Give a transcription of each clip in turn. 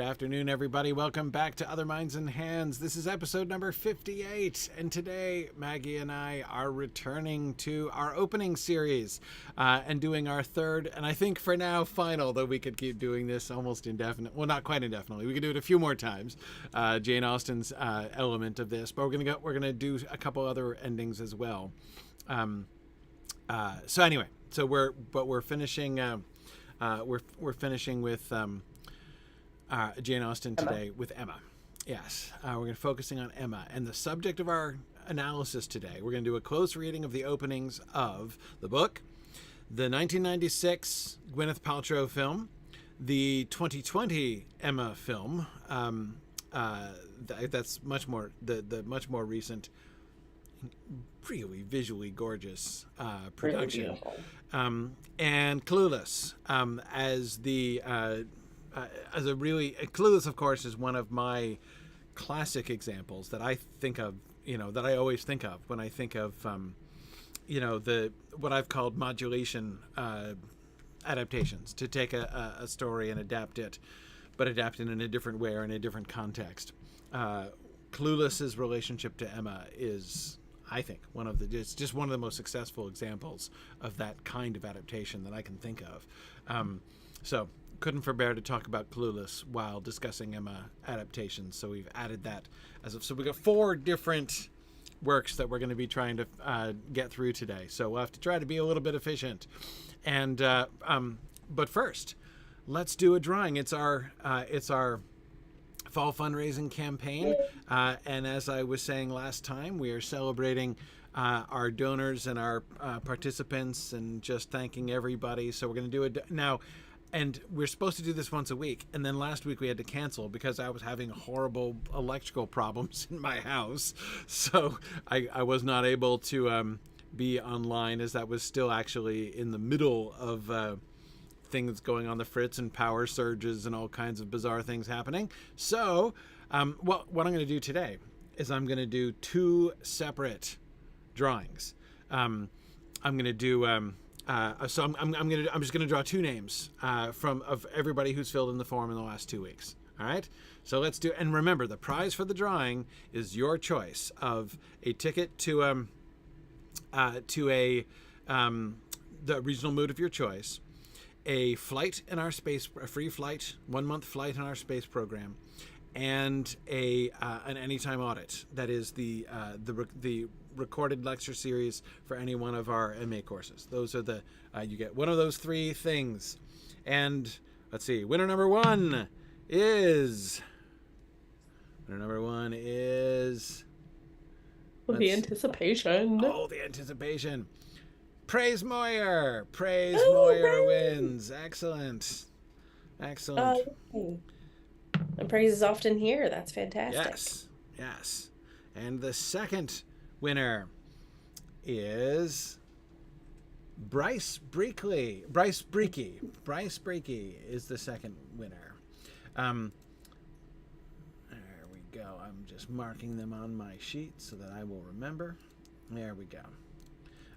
Good afternoon, everybody. Welcome back to Other Minds and Hands. This is episode number 58, and today Maggie and I are returning to our opening series and doing our third, and I think for now final, though we could keep doing this almost indefinite. Well, not quite indefinitely. We could do it a few more times. Jane Austen's element of this, but we're gonna do a couple other endings as well. So anyway, we're finishing. We're finishing with Jane Austen today with Emma. Yes, we're going to be focusing on Emma. And the subject of our analysis today, we're going to do a close reading of the openings of the book, the 1996 Gwyneth Paltrow film, the 2020 Emma film. That's much more the much more recent, really visually gorgeous production, and Clueless as a really Clueless, of course, is one of my classic examples that I think of, that I always think of when I think of, what I've called modulation adaptations, to take a story and adapt it, but adapt it in a different way or in a different context. Clueless's relationship to Emma is, I think, it's just one of the most successful examples of that kind of adaptation that I can think of. So couldn't forbear to talk about Clueless while discussing Emma adaptations. So we've added that so we've got 4 different works that we're going to be trying to get through today. So we'll have to try to be a little bit efficient. And but first, let's do a drawing. It's our fall fundraising campaign, and as I was saying last time, we are celebrating our donors and our participants and just thanking everybody. So we're going to do it now, and we're supposed to do this once a week, and then last week we had to cancel because I was having horrible electrical problems in my house, so I was not able to be online, as that was still actually in the middle of things going on the fritz and power surges and all kinds of bizarre things happening. So what I'm going to do today is I'm going to do 2 separate drawings. I'm going to do I'm just going to draw 2 names of everybody who's filled in the form in the last 2 weeks. All right, so let's do. And remember, the prize for the drawing is your choice of a ticket to the regional mood of your choice, a flight in our space, a free flight, 1-month flight in our space program, and an anytime audit. That is the recorded lecture series for any one of our MA courses. Those are you get one of those 3 things. And let's see, winner number one is the anticipation. Oh, the anticipation. Praise Moyer. Moyer wins. Excellent. And praise is often here. That's fantastic. Yes. And the second winner is Bryce Breaky. Bryce Breaky is the second winner. There we go. I'm just marking them on my sheet so that I will remember. There we go.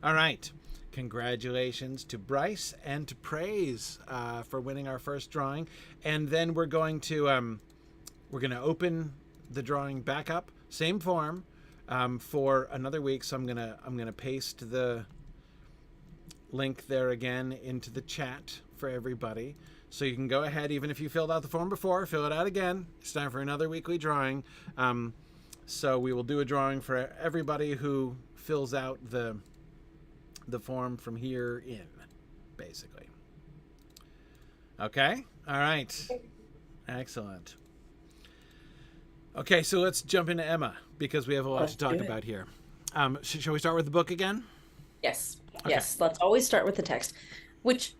All right. Congratulations to Bryce and to Praise for winning our first drawing. And then we're going to open the drawing back up, same form, for another week. So I'm gonna paste the link there again into the chat for everybody. So you can go ahead, even if you filled out the form before, fill it out again. It's time for another weekly drawing. So we will do a drawing for everybody who fills out the form from here in, basically. Okay? All right. Excellent. Okay, so let's jump into Emma, because we have a lot to talk about here. Shall we start with the book again? Yes. Okay. Yes, let's always start with the text, which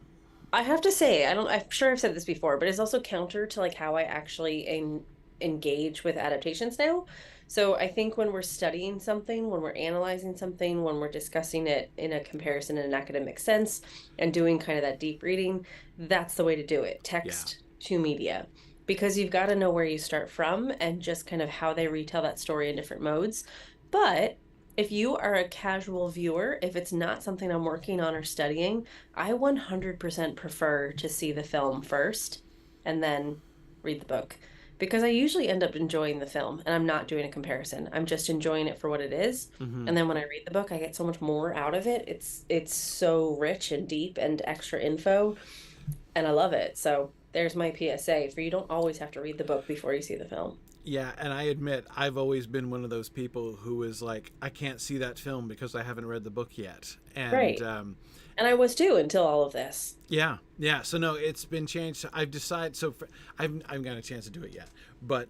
I have to say, I'm sure I've said this before, but it's also counter to how I actually engage with adaptations now. So I think when we're studying something, when we're analyzing something, when we're discussing it in a comparison in an academic sense and doing kind of that deep reading, that's the way to do it. Text to media, because you've got to know where you start from and just kind of how they retell that story in different modes. But if you are a casual viewer, if it's not something I'm working on or studying, I 100% prefer to see the film first and then read the book. because I usually end up enjoying the film and I'm not doing a comparison. I'm just enjoying it for what it is. Mm-hmm. And then when I read the book, I get so much more out of it. It's so rich and deep and extra info, and I love it. So there's my PSA for you don't always have to read the book before you see the film. Yeah, and I admit I've always been one of those people who is like, I can't see that film because I haven't read the book yet. And Right. And I was too until all of this. yeah, yeah. So no, it's been changed. I've decided. So I haven't got a chance to do it yet, but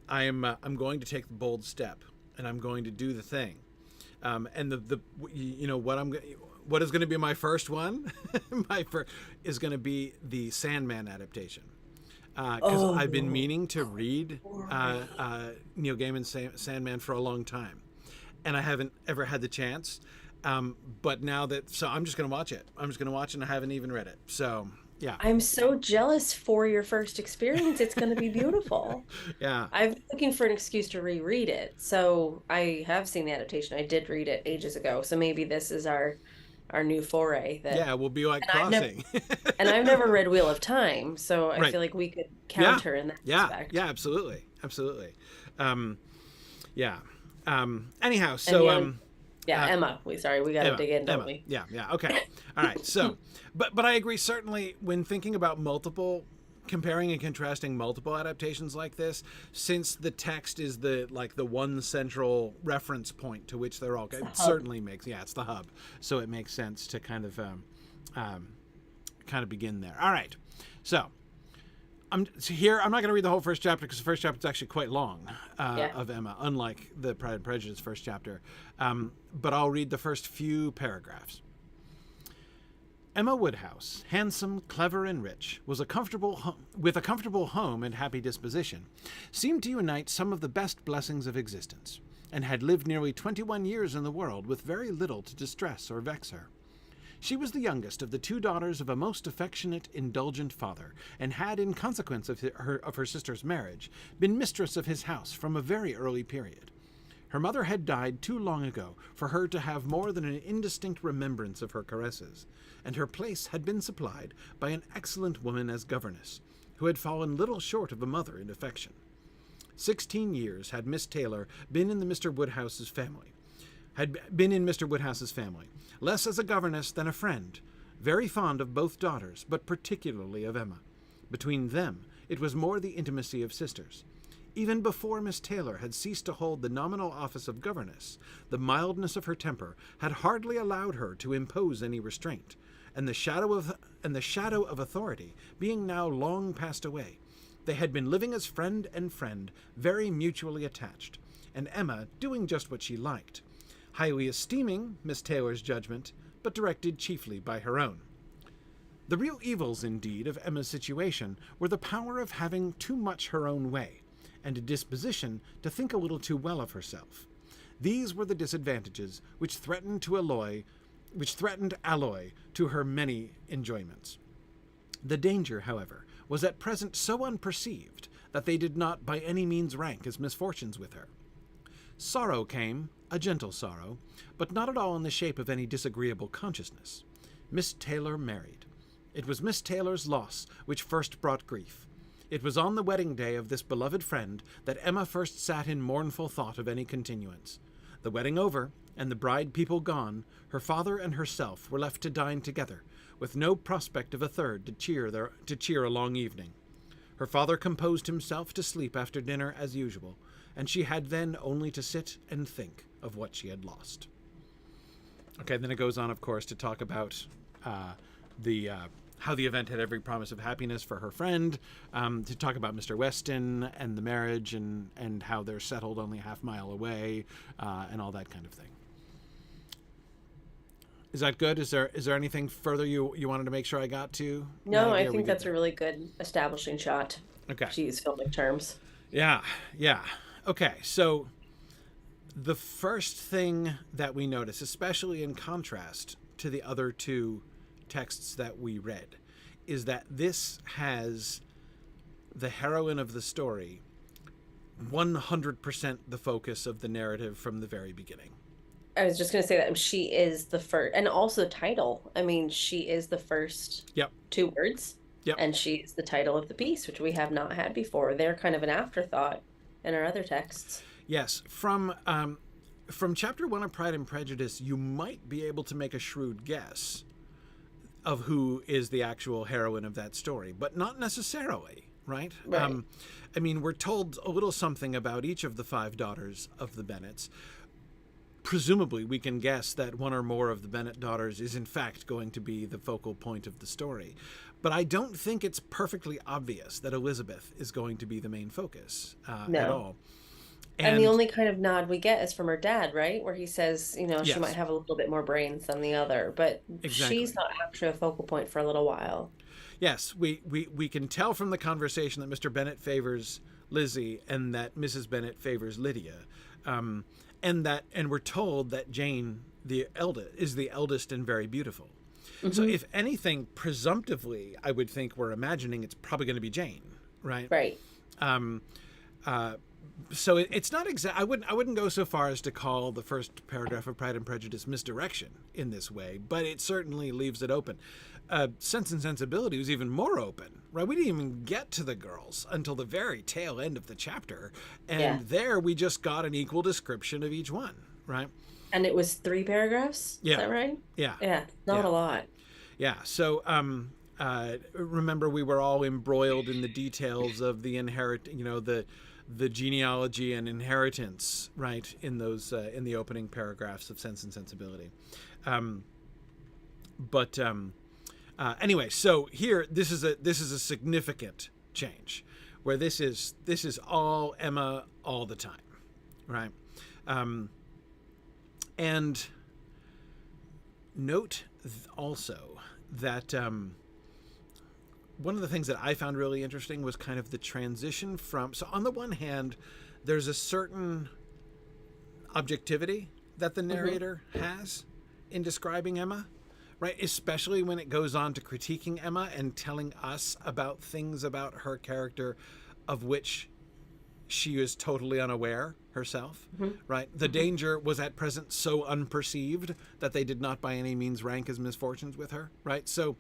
I'm going to take the bold step, and I'm going to do the thing. And the you know what is going to be my first one? My first is going to be the Sandman adaptation. Because I've been Oh, meaning to read Corey. Neil Gaiman's Sandman for a long time, and I haven't ever had the chance. But now that, so I'm just gonna watch it. I'm just gonna watch it, and I haven't even read it. So yeah, I'm so jealous for your first experience. It's going to be beautiful. yeah, I've been looking for an excuse to reread it. So I have seen the adaptation. I did read it ages ago. So maybe this is our new foray that yeah. We'll be like and I've never crossing. and I've never read Wheel of Time, so I Right. feel like we could Yeah. counter in that Yeah. respect. Yeah. Absolutely. Absolutely. Um, yeah. Anyhow, And so yeah, yeah, uh, Emma, we got to dig in, don't Emma. we? Yeah, yeah. Okay. All right. So, but I agree. Certainly, when thinking about comparing and contrasting multiple adaptations like this, since the text is the one central reference point to which they're all, It's it the hub. certainly makes, yeah, it's the hub. So it makes sense to um, kind of begin there. All right. So here. I'm not going to read the whole first chapter because the first chapter is actually quite long Yeah. of Emma, unlike the Pride and Prejudice first chapter. But I'll read the first few paragraphs. Emma Woodhouse, handsome, clever, and rich, was with a comfortable home and happy disposition, seemed to unite some of the best blessings of existence, and had lived nearly 21 years in the world with very little to distress or vex her. She was the youngest of the two daughters of a most affectionate, indulgent father, and had, in consequence of her sister's marriage, been mistress of his house from a very early period. Her mother had died too long ago for her to have more than an indistinct remembrance of her caresses, and her place had been supplied by an excellent woman as governess, who had fallen little short of a mother in affection. 16 years had Miss Taylor been in Mr. Woodhouse's family, less as a governess than a friend, very fond of both daughters, but particularly of Emma. Between them, it was more the intimacy of sisters. Even before Miss Taylor had ceased to hold the nominal office of governess, the mildness of her temper had hardly allowed her to impose any restraint, and the shadow of authority being now long passed away, they had been living as friend and friend, very mutually attached, and Emma doing just what she liked, highly esteeming Miss Taylor's judgment, but directed chiefly by her own. The real evils, indeed, of Emma's situation were the power of having too much her own way, and a disposition to think a little too well of herself. These were the disadvantages which threatened alloy to her many enjoyments. The danger, however, was at present so unperceived that they did not by any means rank as misfortunes with her. Sorrow came, a gentle sorrow, but not at all in the shape of any disagreeable consciousness. Miss Taylor married. It was Miss Taylor's loss which first brought grief. It was on the wedding day of this beloved friend that Emma first sat in mournful thought of any continuance. The wedding over, and the bride people gone, her father and herself were left to dine together, with no prospect of a third to cheer a long evening. Her father composed himself to sleep after dinner as usual, and she had then only to sit and think of what she had lost. Okay, then it goes on, of course, to talk about the how the event had every promise of happiness for her friend, to talk about Mr. Weston and the marriage and how they're settled only a half mile away, and all that kind of thing. Is that good? Is there anything further you wanted to make sure I got to, No, Maggie? I Are we think good that's a there? really good establishing shot Okay. to use filmic terms. Yeah, yeah. Okay, so the first thing that we notice, especially in contrast to the other two texts that we read, is that this has the heroine of the story 100% the focus of the narrative from the very beginning. I was just going to say that she is the first, and also the title. I mean, she is the first Yep. two words. Yep. And she's the title of the piece, which we have not had before. They're kind of an afterthought in our other texts. Yes. From chapter 1 of Pride and Prejudice, you might be able to make a shrewd guess of who is the actual heroine of that story, but not necessarily, right? Right. I mean, we're told a little something about each of the 5 daughters of the Bennets. Presumably, we can guess that one or more of the Bennet daughters is in fact going to be the focal point of the story. But I don't think it's perfectly obvious that Elizabeth is going to be the main focus No. at all. And the only kind of nod we get is from her dad, right? Where he says, she Yes. might have a little bit more brains than the other, but Exactly. she's not actually a focal point for a little while. Yes, we can tell from the conversation that Mr. Bennet favors Lizzie and that Mrs. Bennet favors Lydia, and we're told that Jane, the eldest, is the eldest and very beautiful. Mm-hmm. So if anything, presumptively, I would think we're imagining it's probably going to be Jane, right? Right. So it's not exact. I wouldn't go so far as to call the first paragraph of Pride and Prejudice misdirection in this way, but it certainly leaves it open. Sense and Sensibility was even more open, right? We didn't even get to the girls until the very tail end of the chapter, and there we just got an equal description of each one, right? And it was 3 paragraphs. Yeah. Is that right? Yeah. Yeah. Not a lot. Yeah. So remember, we were all embroiled in the details of the the genealogy and inheritance, right, in those in the opening paragraphs of Sense and Sensibility. Anyway, so here this is a significant change, where this is all Emma all the time, right? And note also that one of the things that I found really interesting was kind of the transition from, so on the one hand, there's a certain objectivity that the narrator has in describing Emma, right? Especially when it goes on to critiquing Emma and telling us about things about her character of which she is totally unaware herself, right? The danger was at present so unperceived that they did not by any means rank as misfortunes with her, right? So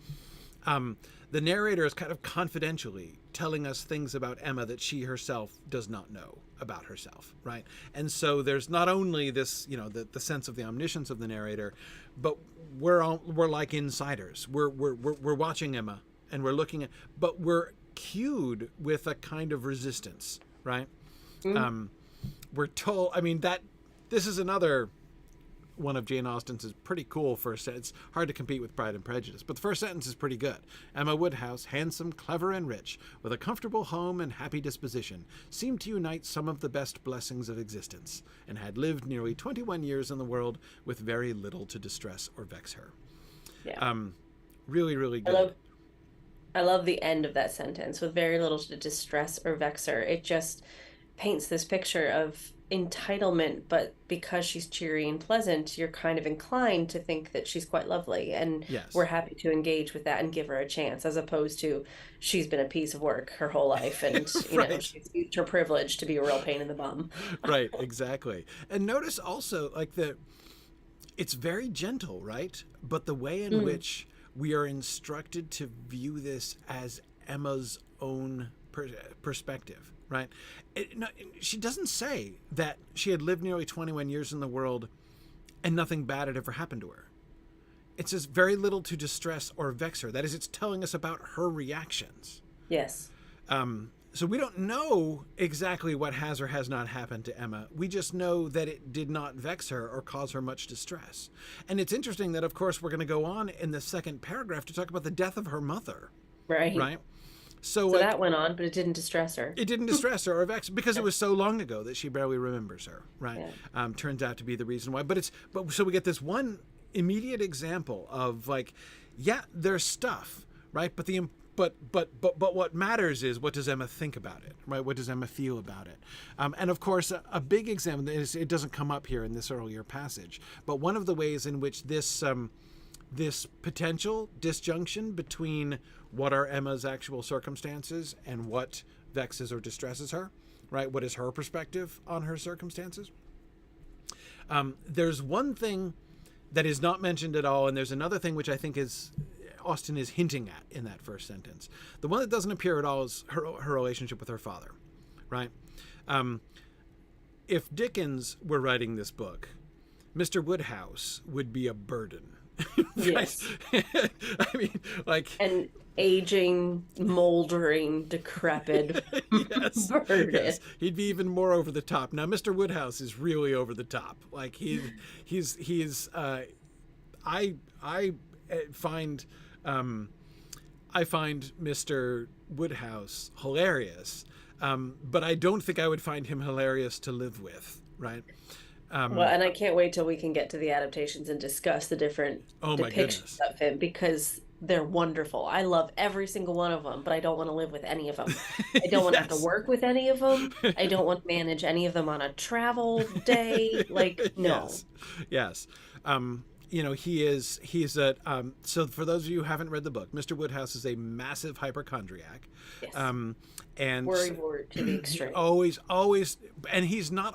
the narrator is kind of confidentially telling us things about Emma that she herself does not know about herself, right? And so there's not only this, the sense of the omniscience of the narrator, but we're like insiders. We're watching Emma and we're looking at, but we're cued with a kind of resistance, right? We're told, this is another one of Jane Austen's pretty cool first sentence. It's hard to compete with Pride and Prejudice, but the first sentence is pretty good. Emma Woodhouse, handsome, clever, and rich, with a comfortable home and happy disposition, seemed to unite some of the best blessings of existence, and had lived nearly 21 years in the world with very little to distress or vex her. Yeah. Really, really good. I love the end of that sentence, with very little to distress or vex her. It just paints this picture of entitlement, but because she's cheery and pleasant, you're kind of inclined to think that she's quite lovely, and we're happy to engage with that and give her a chance, as opposed to she's been a piece of work her whole life, and she's used her privilege to be a real pain in the bum. Right, exactly. And notice also, it's very gentle, right? But the way in which we are instructed to view this as Emma's own perspective, right? She doesn't say that she had lived nearly 21 years in the world and nothing bad had ever happened to her. It says very little to distress or vex her. That is, it's telling us about her reactions. Yes. So we don't know exactly what has or has not happened to Emma. We just know that it did not vex her or cause her much distress. And it's interesting that, of course, we're going to go on in the second paragraph to talk about the death of her mother. Right. So that went on, but it didn't distress her. It didn't distress her or vex, because it was so long ago that she barely remembers her, right? Yeah. Turns out to be the reason why. But so we get this one immediate example of there's stuff, right? But what matters is, what does Emma think about it, right? What does Emma feel about it? And of course, a big example is, it doesn't come up here in this earlier passage, but one of the ways in which this potential disjunction between what are Emma's actual circumstances and what vexes or distresses her, right? What is her perspective on her circumstances? There's one thing that is not mentioned at all, and there's another thing which I think is Austen is hinting at in that first sentence. The one that doesn't appear at all is her relationship with her father, right? If Dickens were writing this book, Mr. Woodhouse would be a burden. Yes. I mean, like an aging, moldering, decrepit burden. Yes, he'd be even more over the top. Now, Mr. Woodhouse is really over the top. Like he's I find Mr. Woodhouse hilarious, but I don't think I would find him hilarious to live with, right? Well, and I can't wait till we can get to the adaptations and discuss the different depictions of him, because they're wonderful. I love every single one of them, but I don't want to live with any of them. I don't want to have to work with any of them. I don't want to manage any of them on a travel day. Like, no. Yes. You know, he's a, so for those of you who haven't read the book, Mr. Woodhouse is a massive hypochondriac. Yes. And worry to the extreme. Always, and he's not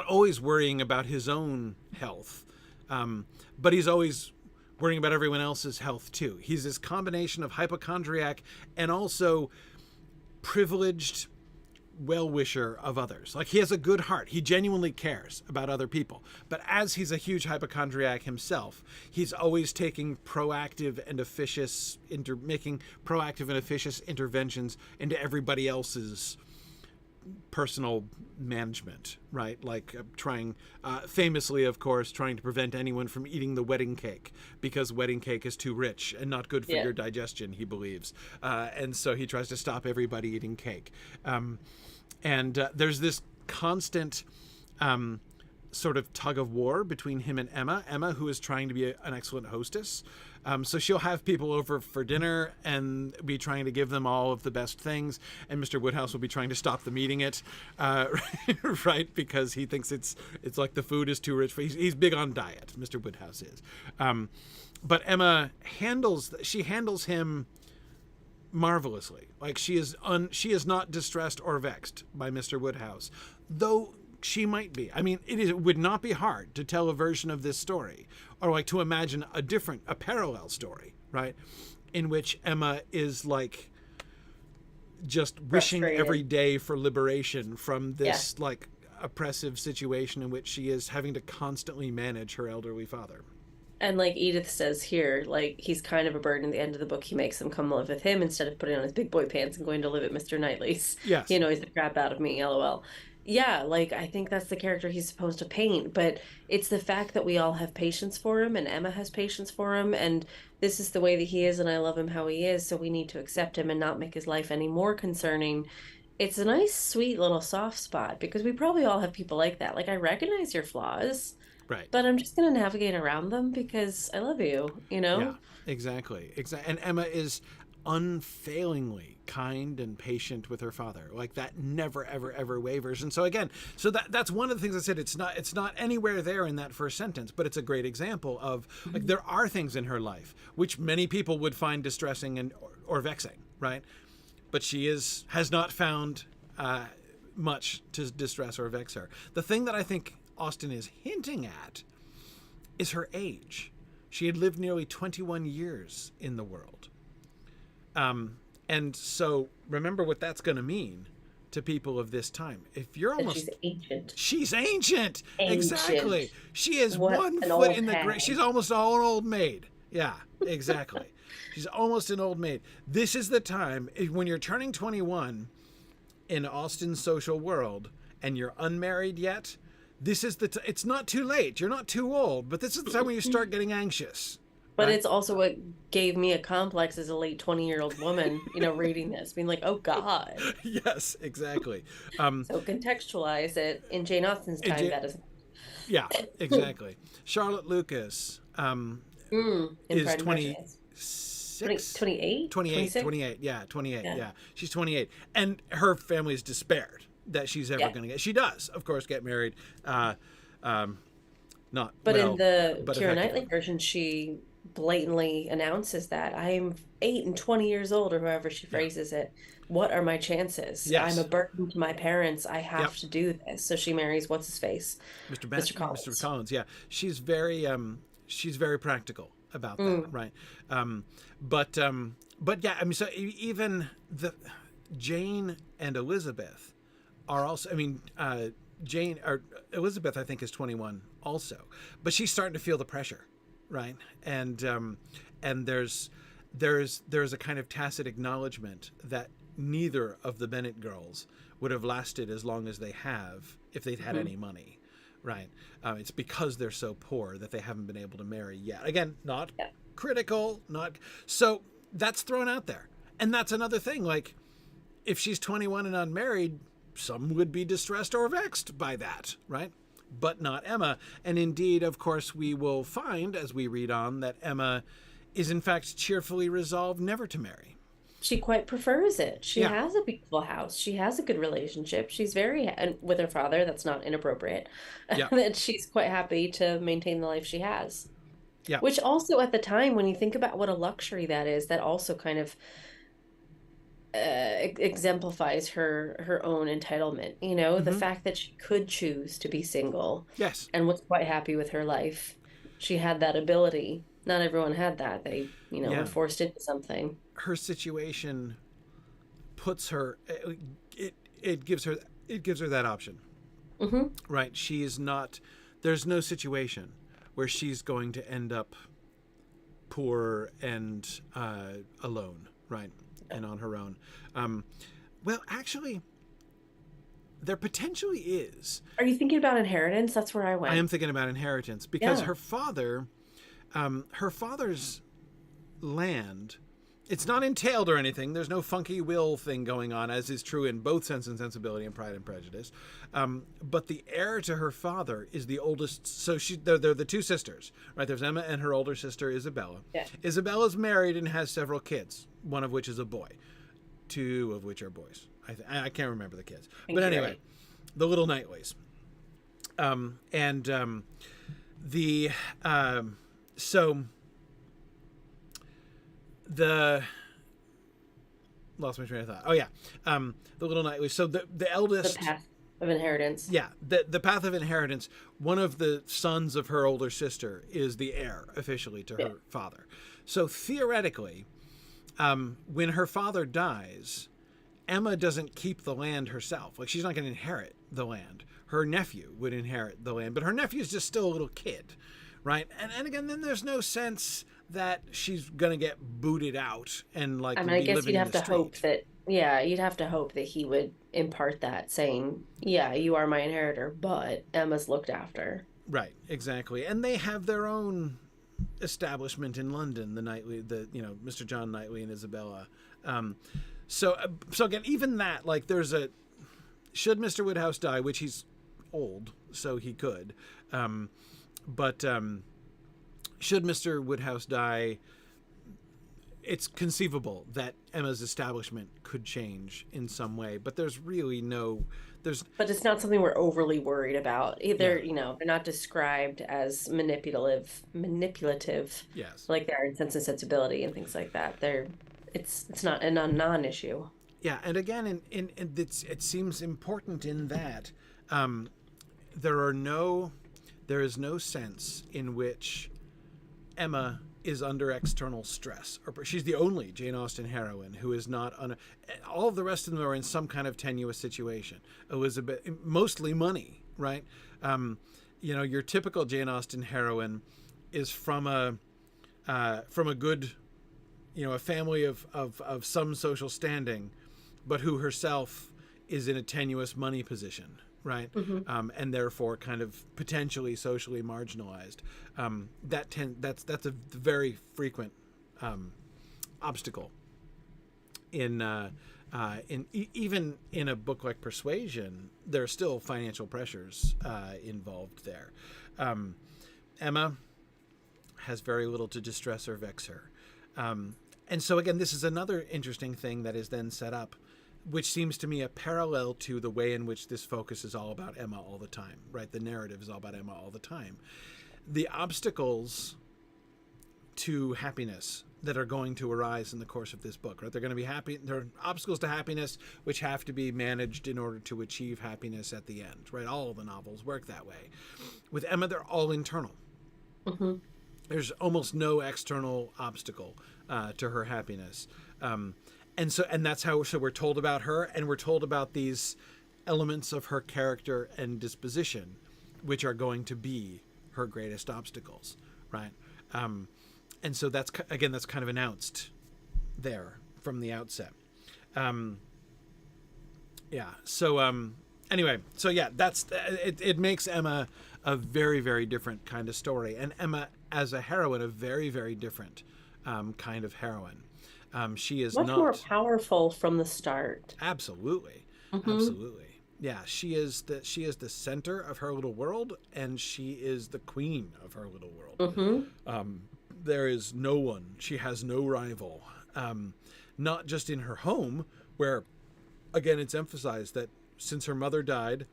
always worrying about his own health, but he's always worrying about everyone else's health too. He's this combination of hypochondriac and also privileged well-wisher of others. Like, he has a good heart. He genuinely cares about other people. But as he's a huge hypochondriac himself, he's always taking proactive and officious interventions into everybody else's personal management, right? Like trying, famously, of course, trying to prevent anyone from eating the wedding cake because wedding cake is too rich and not good for your digestion, he believes. And so he tries to stop everybody eating cake. And there's this constant sort of tug of war between him and Emma, who is trying to be an excellent hostess. So she'll have people over for dinner and be trying to give them all of the best things, and Mr. Woodhouse will be trying to stop them eating it, right? Because he thinks it's like the food is too rich. He's big on diet, Mr. Woodhouse is. But Emma handles him marvelously. Like, she is not distressed or vexed by Mr. Woodhouse, though she might be. I mean, it would not be hard to tell a version of this story, or like to imagine a parallel story, right, in which Emma is like just wishing every day for liberation from this like oppressive situation in which she is having to constantly manage her elderly father. And like Edith says here, like, he's kind of a burden. At the end of the book, he makes them come live with him instead of putting on his big boy pants and going to live at Mr. Knightley's. Yes. He annoys the crap out of me, LOL. Yeah, like, I think that's the character he's supposed to paint, but it's the fact that we all have patience for him, and Emma has patience for him, and this is the way that he is, and I love him how he is, so we need to accept him and not make his life any more concerning. It's a nice, sweet little soft spot, because we probably all have people like that. Like, I recognize your flaws, right, but I'm just going to navigate around them because I love you, you know? Yeah, exactly. And Emma is unfailingly kind and patient with her father. Like, that never ever wavers. And so again, that's one of the things I said, it's not anywhere there in that first sentence, but it's a great example of, like, there are things in her life which many people would find distressing and or vexing, right? But she has not found much to distress or vex her. The thing that I think Austen is hinting at is her age. She had lived nearly 21 years in the world. And so remember what that's going to mean to people of this time. If you're almost... She's ancient. She's ancient. Exactly. She is 1 foot in the grave. She's almost an old maid. Yeah, exactly. She's almost an old maid. This is the time, when you're turning 21 in Austen's social world and you're unmarried yet, this is it's not too late. You're not too old, but this is the time when you start getting anxious. But it's also what gave me a complex as a late 20-year-old woman, reading this, being like, oh, God. Yes, exact.ly. So contextualize it in Jane Austen's time. That is. Yeah, exactly. Charlotte Lucas is 26. 28? 28. Yeah, 28. Yeah. She's 28. And her family is despaired that she's ever going to get. She does, of course, get married. But in the Keira Knightley version, she blatantly announces that I'm 8 and 20 years old, or however she phrases it. What are my chances? Yes. I'm a burden to my parents. I have to do this. So she marries what's his face, Mr. Collins. Yeah, she's very practical about that, right? But yeah, I mean, so even the Jane and Elizabeth are also, I mean, Jane or Elizabeth, I think, is 21 also, but she's starting to feel the pressure, right? And there's a kind of tacit acknowledgement that neither of the Bennett girls would have lasted as long as they have if they'd had any money, right? It's because they're so poor that they haven't been able to marry yet. Again, not critical, not so that's thrown out there, and that's another thing. Like, if she's 21 and unmarried, some would be distressed or vexed by that, right? But not Emma. And indeed, of course, we will find as we read on that Emma is in fact cheerfully resolved never to marry. She quite prefers it. She has a beautiful house. She has a good relationship. She's very, and with her father, that's not inappropriate. Yeah. That she's quite happy to maintain the life she has. Yeah. Which also at the time, when you think about what a luxury that is, that also kind of exemplifies her own entitlement. You know, the fact that she could choose to be single. Yes. And was quite happy with her life. She had that ability. Not everyone had that. They, were forced into something. Her situation puts her. It gives her that option. Right. She is not. There's no situation where she's going to end up poor and alone. Right. And on her own. Well, actually, there potentially is. Are you thinking about inheritance? That's where I went. I am thinking about inheritance because her father's land, it's not entailed or anything. There's no funky will thing going on, as is true in both Sense and Sensibility and Pride and Prejudice. But the heir to her father is the oldest. So they're the two sisters, right? There's Emma and her older sister, Isabella. Yeah. Isabella's married and has several kids, one of which is a boy, two of which are boys. I can't remember the kids. But anyway, the little Knightleys. Lost my train of thought. Oh yeah, the little Knightleys. So the eldest. The path of inheritance. Yeah, the path of inheritance. One of the sons of her older sister is the heir officially to her father. So theoretically, when her father dies, Emma doesn't keep the land herself. Like, she's not going to inherit the land. Her nephew would inherit the land, but her nephew's just still a little kid, right? And again, then there's no sense that she's going to get booted out and like. I mean, I guess you'd have to hope that. Yeah, you'd have to hope that he would impart that, saying, "Yeah, you are my inheritor, but Emma's looked after." Right, exactly, and they have their own establishment in London. The Knightley, Mr. John Knightley and Isabella. So again, even that, like, should Mr. Woodhouse die, which he's old, so he could, but should Mr. Woodhouse die, it's conceivable that Emma's establishment could change in some way, but there's really But it's not something we're overly worried about. Either, they're not described as manipulative, yes, like they are in Sense and Sensibility and things like that. It's not a non-issue. Yeah, and again, it seems important in that there is no sense in which Emma is under external stress. Or she's the only Jane Austen heroine who is not all of the rest of them are in some kind of tenuous situation. Elizabeth, mostly money, right? Your typical Jane Austen heroine is from a good, a family of some social standing, but who herself is in a tenuous money position, right? And therefore kind of potentially socially marginalized. That's a very frequent obstacle in even in a book like Persuasion. There are still financial pressures involved there. Emma has very little to distress or vex her. And so again, this is another interesting thing that is then set up, which seems to me a parallel to the way in which this focus is all about Emma all the time, right? The narrative is all about Emma all the time. The obstacles to happiness that are going to arise in the course of this book, right? They're going to be happy. There are obstacles to happiness which have to be managed in order to achieve happiness at the end, right? All of the novels work that way. With Emma, they're all internal. There's almost no external obstacle to her happiness. And that's how, so we're told about her, and we're told about these elements of her character and disposition, which are going to be her greatest obstacles, right? And so that's kind of announced there from the outset. Anyway, so yeah, that's it. It makes Emma a very, very different kind of story, and Emma as a heroine, a very, very different kind of heroine. She is Much more not powerful from the start. absolutely, Mm-hmm. absolutely. Yeah, she is the center of her little world, and she is the queen of her little world. Mm-hmm. There is no one. She has no rival. Not just in her home, where, again, it's emphasized that since her mother died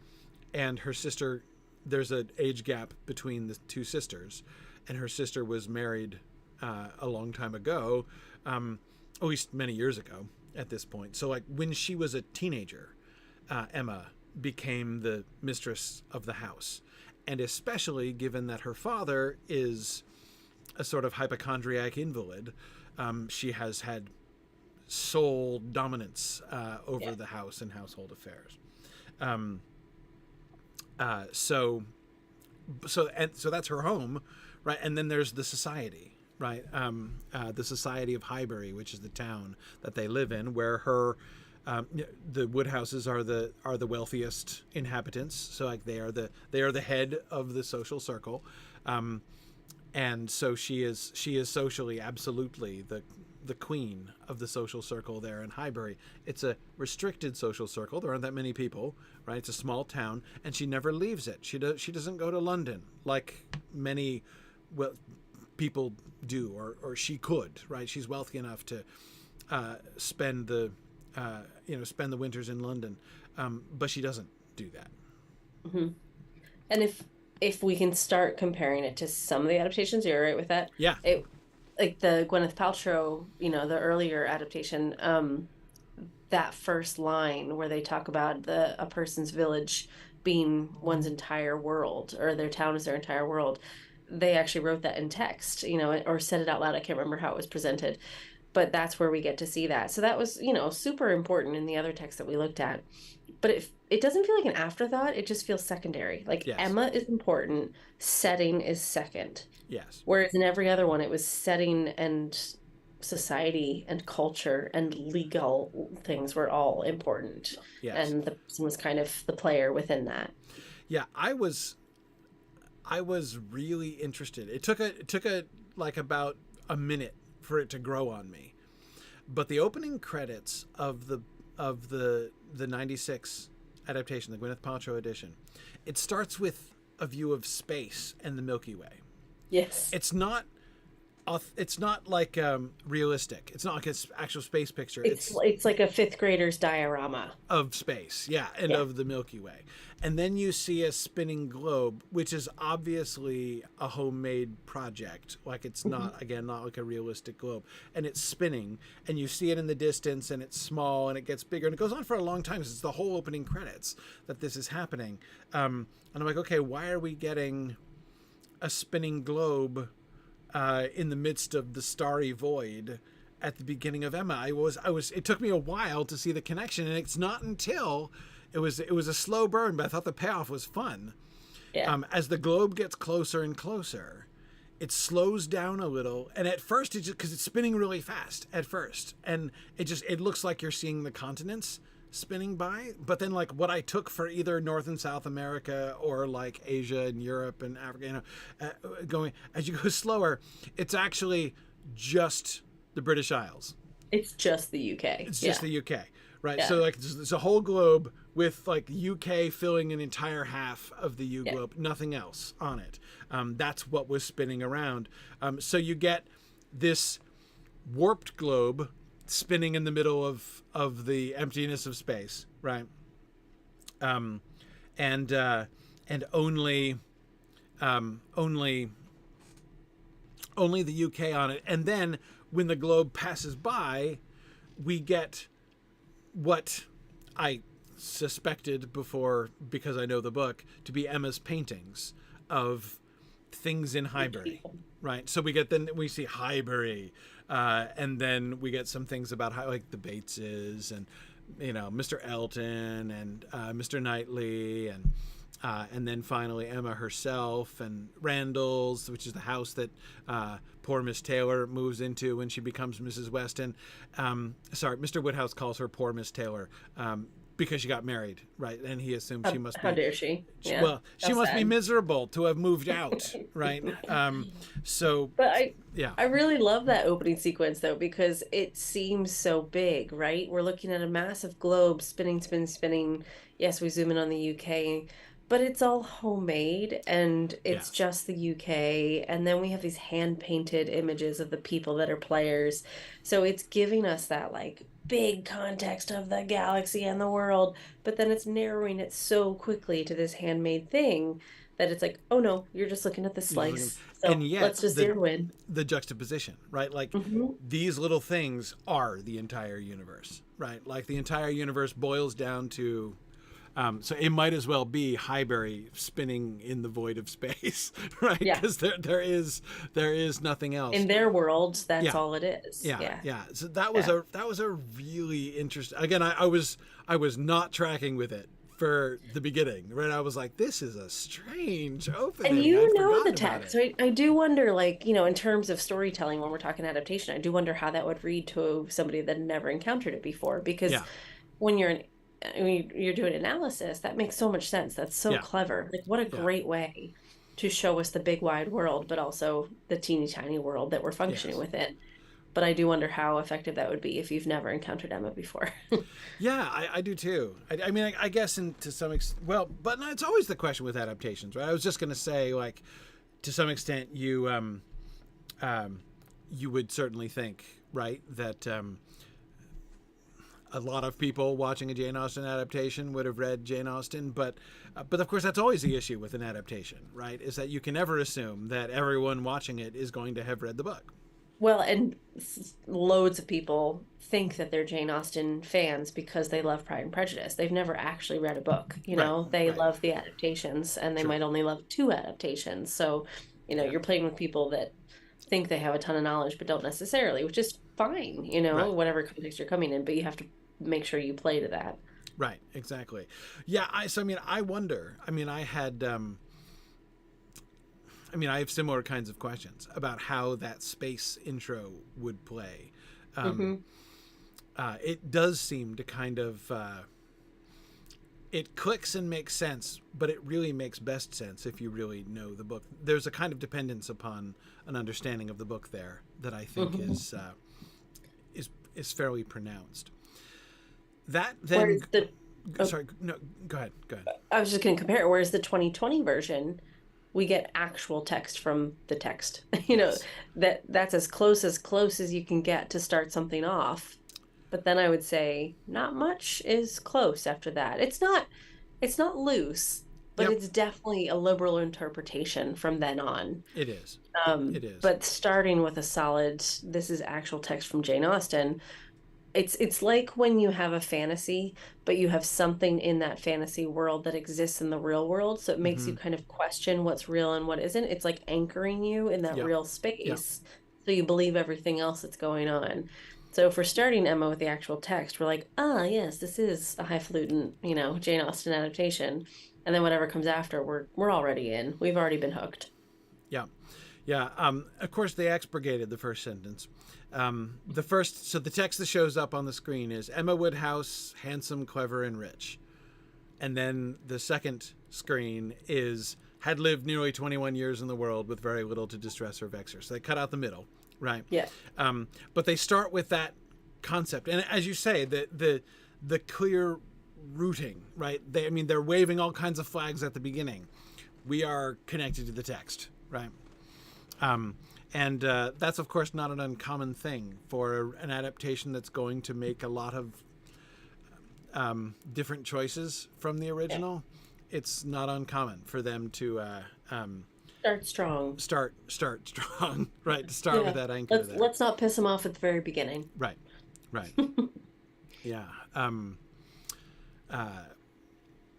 and her sister, there's an age gap between the two sisters, and her sister was married a long time ago, at least many years ago at this point. So, like, when she was a teenager, Emma became the mistress of the house. And especially given that her father is a sort of hypochondriac invalid, she has had sole dominance over the house and household affairs. So that's her home, right? And then there's the society, right? The Society of Highbury, which is the town that they live in, where her the Woodhouses are the wealthiest inhabitants. So like they are the head of the social circle, and so she is socially absolutely the queen of the social circle there in Highbury. It's a restricted social circle. There aren't that many people, right? It's a small town, and she never leaves it. She doesn't go to London like many people do, or she could, right? She's wealthy enough to spend the winters in London, but she doesn't do that. Mm-hmm. And if we can start comparing it to some of the adaptations, you're right with that. Yeah. It like the Gwyneth Paltrow, the earlier adaptation, that first line where they talk about a person's village being one's entire world, or their town is their entire world. They actually wrote that in text, or said it out loud. I can't remember how it was presented, but that's where we get to see that. So that was, super important in the other text that we looked at. But it doesn't feel like an afterthought. It just feels secondary. Like Yes. Emma is important, setting is second. Yes. Whereas in every other one, it was setting and society and culture and legal things were all important. Yes. And the person was kind of the player within that. Yeah, I was really interested. It took like about a minute for it to grow on me. But the opening credits of the 96 adaptation, the Gwyneth Paltrow edition, it starts with a view of space and the Milky Way. Yes. It's not like realistic. It's not like an actual space picture. It's like a fifth grader's diorama of space, and of the Milky Way. And then you see a spinning globe, which is obviously a homemade project. Like it's not, again, not like a realistic globe. And it's spinning, and you see it in the distance, and it's small, and it gets bigger, and it goes on for a long time. It's the whole opening credits that this is happening. And I'm like, okay, why are we getting a spinning globe in the midst of the starry void at the beginning of Emma? It took me a while to see the connection, and it's not until it was a slow burn, but I thought the payoff was fun. Yeah. As the globe gets closer and closer, it slows down a little, and at first it's just because it's spinning really fast at first, and it looks like you're seeing the continents spinning by, but then like what I took for either North and South America or like Asia and Europe and Africa, going as you go slower, it's actually just the British Isles. It's just the UK. It's just the UK, right? Yeah. So like there's a whole globe with like UK filling an entire half of the globe, nothing else on it. That's what was spinning around. So you get this warped globe spinning in the middle of the emptiness of space, right? And only the UK on it. And then when the globe passes by, we get what I suspected before, because I know the book, to be Emma's paintings of things in Highbury, right? So we see Highbury, and then we get some things about how, like, the Bateses and, Mr. Elton and Mr. Knightley, and then finally Emma herself and Randall's, which is the house that poor Miss Taylor moves into when she becomes Mrs. Weston. Mr. Woodhouse calls her poor Miss Taylor because she got married, right? And he assumes she must be. How dare she? Yeah, well, she must sad. be miserable to have moved out, right? But I really love that opening sequence, though, because it seems so big, right? We're looking at a massive globe spinning, spinning, spinning. Yes, we zoom in on the UK, but it's all homemade and it's just the UK. And then we have these hand painted images of the people that are players. So it's giving us that, like, big context of the galaxy and the world, but then it's narrowing it so quickly to this handmade thing that it's like, oh no, you're just looking at the slice. So and yet, let's just zero in. The juxtaposition, right? Like, these little things are the entire universe, right? Like, the entire universe boils down to, so it might as well be Highbury spinning in the void of space, right? Because there is nothing else in their world. That's all it is. Yeah. So that was a really interesting. Again, I was not tracking with it for the beginning, right? I was like, this is a strange opening. And you know the text. I do wonder, like, in terms of storytelling, when we're talking adaptation, I do wonder how that would read to somebody that had never encountered it before. Because when you're doing analysis, that makes so much sense. That's so clever. Like, what a great way to show us the big wide world, but also the teeny tiny world that we're functioning within. But I do wonder how effective that would be if you've never encountered Emma before. Yeah, I do too. I mean, I guess to some extent, well, but no, it's always the question with adaptations, right? I was just going to say, like, to some extent, you would certainly think, right, that a lot of people watching a Jane Austen adaptation would have read Jane Austen, but of course that's always the issue with an adaptation, right? Is that you can never assume that everyone watching it is going to have read the book. Well, and loads of people think that they're Jane Austen fans because they love Pride and Prejudice. They've never actually read a book, They love the adaptations, and they might only love 2 adaptations. So, you're playing with people that think they have a ton of knowledge but don't necessarily, which is fine, whatever context you're coming in, but you have to make sure you play to that. Right, exactly. Yeah, I wonder. I have similar kinds of questions about how that space intro would play. It does seem to kind of it clicks and makes sense, but it really makes best sense if you really know the book. There's a kind of dependence upon an understanding of the book there that I think is fairly pronounced. That then. Sorry, no, go ahead. I was just going to compare it. Whereas the 2020 version, we get actual text from the text. That's as close as you can get to start something off. But then I would say not much is close after that. It's not loose, but it's definitely a liberal interpretation from then on. It is. It is. But starting with a solid, this is actual text from Jane Austen. It's like when you have a fantasy, but you have something in that fantasy world that exists in the real world. So it makes you kind of question what's real and what isn't. It's like anchoring you in that real space. So you believe everything else that's going on. So if we're starting Emma with the actual text, we're like, yes, this is a highfalutin, Jane Austen adaptation. And then whatever comes after, we're already in. We've already been hooked. Yeah. Yeah. Of course, they expurgated the first sentence. So the text that shows up on the screen is Emma Woodhouse, handsome, clever, and rich. And then the second screen is had lived nearly 21 years in the world with very little to distress or vex her. So they cut out the middle, right? Yeah. But they start with that concept. And as you say, the clear rooting, right? They're waving all kinds of flags at the beginning. We are connected to the text, right? And that's, of course, not an uncommon thing for an adaptation that's going to make a lot of different choices from the original. Yeah. It's not uncommon for them to start strong. Start strong, right? To start with that anchor. Let's not piss them off at the very beginning. Right. Yeah.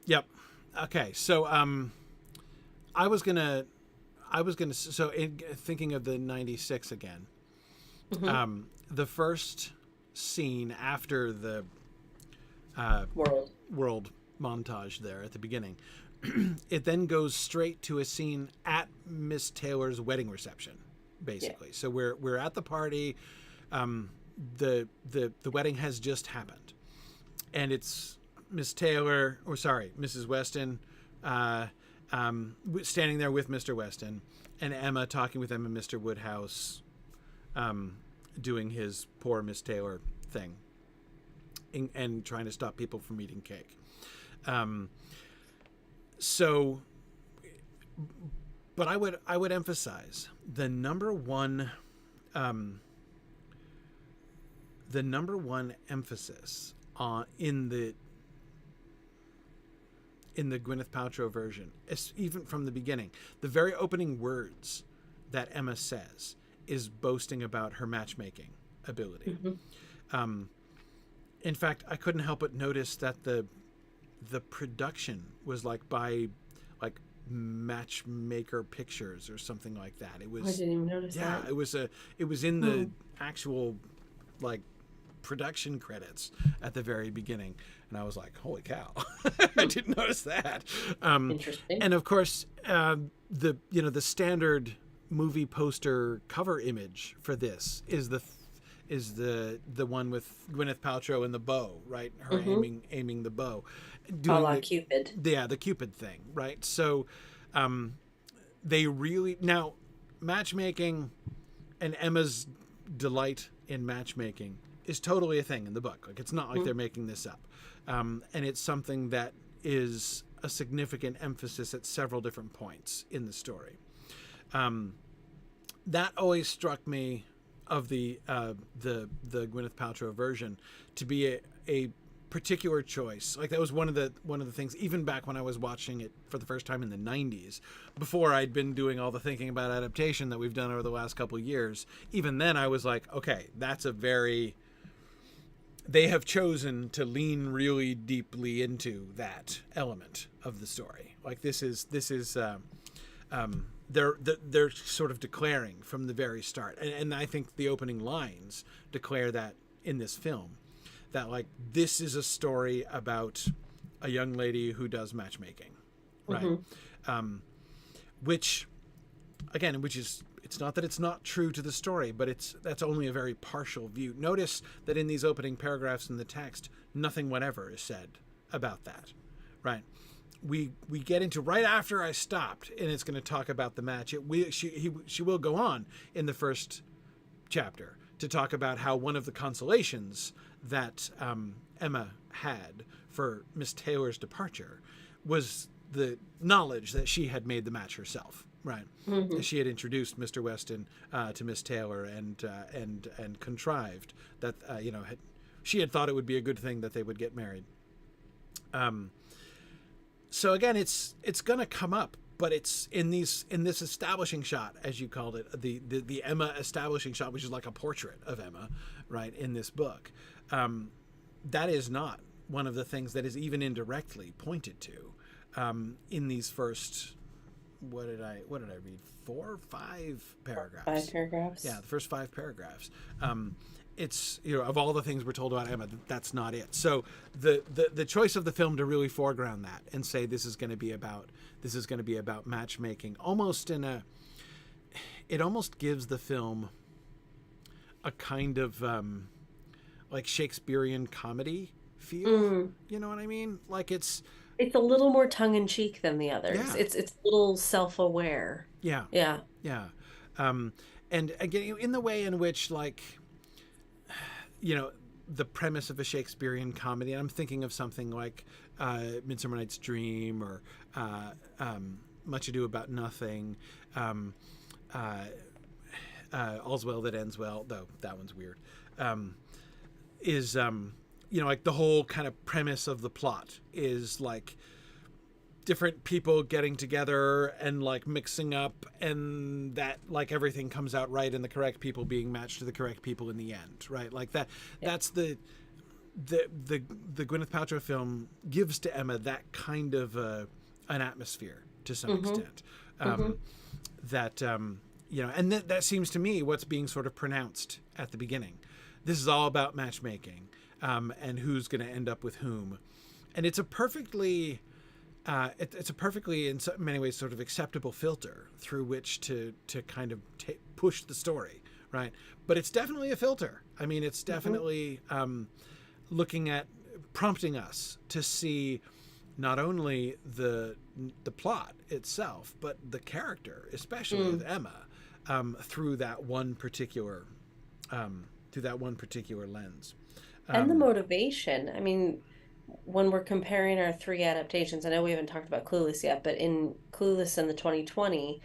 Yep. Okay. So I I was going to, so in thinking of the 96 again, the first scene after the world montage there at the beginning, it then goes straight to a scene at Miss Taylor's wedding reception, basically. So we're at the party. The wedding has just happened, and it's Mrs. Weston, standing there with Mr. Weston, and Emma talking with him and Mr. Woodhouse, doing his poor Miss Taylor thing, and trying to stop people from eating cake. But I would emphasize the number one emphasis in the Gwyneth Paltrow version, even from the beginning, the very opening words that Emma says is boasting about her matchmaking ability. In fact, I couldn't help but notice that the production was by Matchmaker Pictures or something like that. It was. I didn't even notice that. Yeah, it was in the actual production credits at the very beginning, and I was like, holy cow. I didn't notice that. Interesting. And of course, the standard movie poster cover image for this is the one with Gwyneth Paltrow and the bow, right? Her aiming the bow, doing Cupid. Yeah, the Cupid thing, right? So they really, now matchmaking and Emma's delight in matchmaking is totally a thing in the book. It's not like they're making this up. And it's something that is a significant emphasis at several different points in the story. That always struck me of the Gwyneth Paltrow version to be a particular choice. That was one of the things, even back when I was watching it for the first time in the 90s, before I'd been doing all the thinking about adaptation that we've done over the last couple of years. Even then I was like, okay, they have chosen to lean really deeply into that element of the story. They're sort of declaring from the very start, and I think the opening lines declare that in this film, that this is a story about a young lady who does matchmaking, right? Which is, it's not that it's not true to the story, but that's only a very partial view. Notice that in these opening paragraphs in the text, nothing whatever is said about that, right? We get into right after I stopped, and it's going to talk about the match. She will go on in the first chapter to talk about how one of the consolations that Emma had for Miss Taylor's departure was the knowledge that she had made the match herself, right? She had introduced Mr. Weston to Miss Taylor and contrived that she had thought it would be a good thing that they would get married. So again, it's going to come up, but it's in this establishing shot, as you called it, the Emma establishing shot, which is like a portrait of Emma, right, in this book. That is not one of the things that is even indirectly pointed to in these first, what did I read? 4 or 5 paragraphs? 5 paragraphs. Yeah, the first 5 paragraphs. It's, of all the things we're told about Emma, that's not it. So the choice of the film to really foreground that and say this is going to be about matchmaking, it almost gives the film a kind of Shakespearean comedy feel. You know what I mean? It's a little more tongue in cheek than the others. Yeah. It's a little self-aware. Yeah. And again, in the way in which the premise of a Shakespearean comedy, and I'm thinking of something like Midsummer Night's Dream or Much Ado About Nothing, All's Well That Ends Well, though that one's weird, is the whole kind of premise of the plot is different people getting together and mixing up, and that everything comes out right, and the correct people being matched to the correct people in the end, right? That. Yeah. That's the Gwyneth Paltrow film gives to Emma that kind of an atmosphere to some extent. that and that seems to me what's being sort of pronounced at the beginning. This is all about matchmaking, and who's going to end up with whom, and it's a perfectly in so many ways sort of acceptable filter through which to kind of push the story, right? But it's definitely a filter. I mean, it's definitely looking at prompting us to see not only the plot itself, but the character, especially of Emma, through that one particular lens, and the motivation. I mean, when we're comparing our three adaptations, I know we haven't talked about Clueless yet, but in Clueless in the 2020,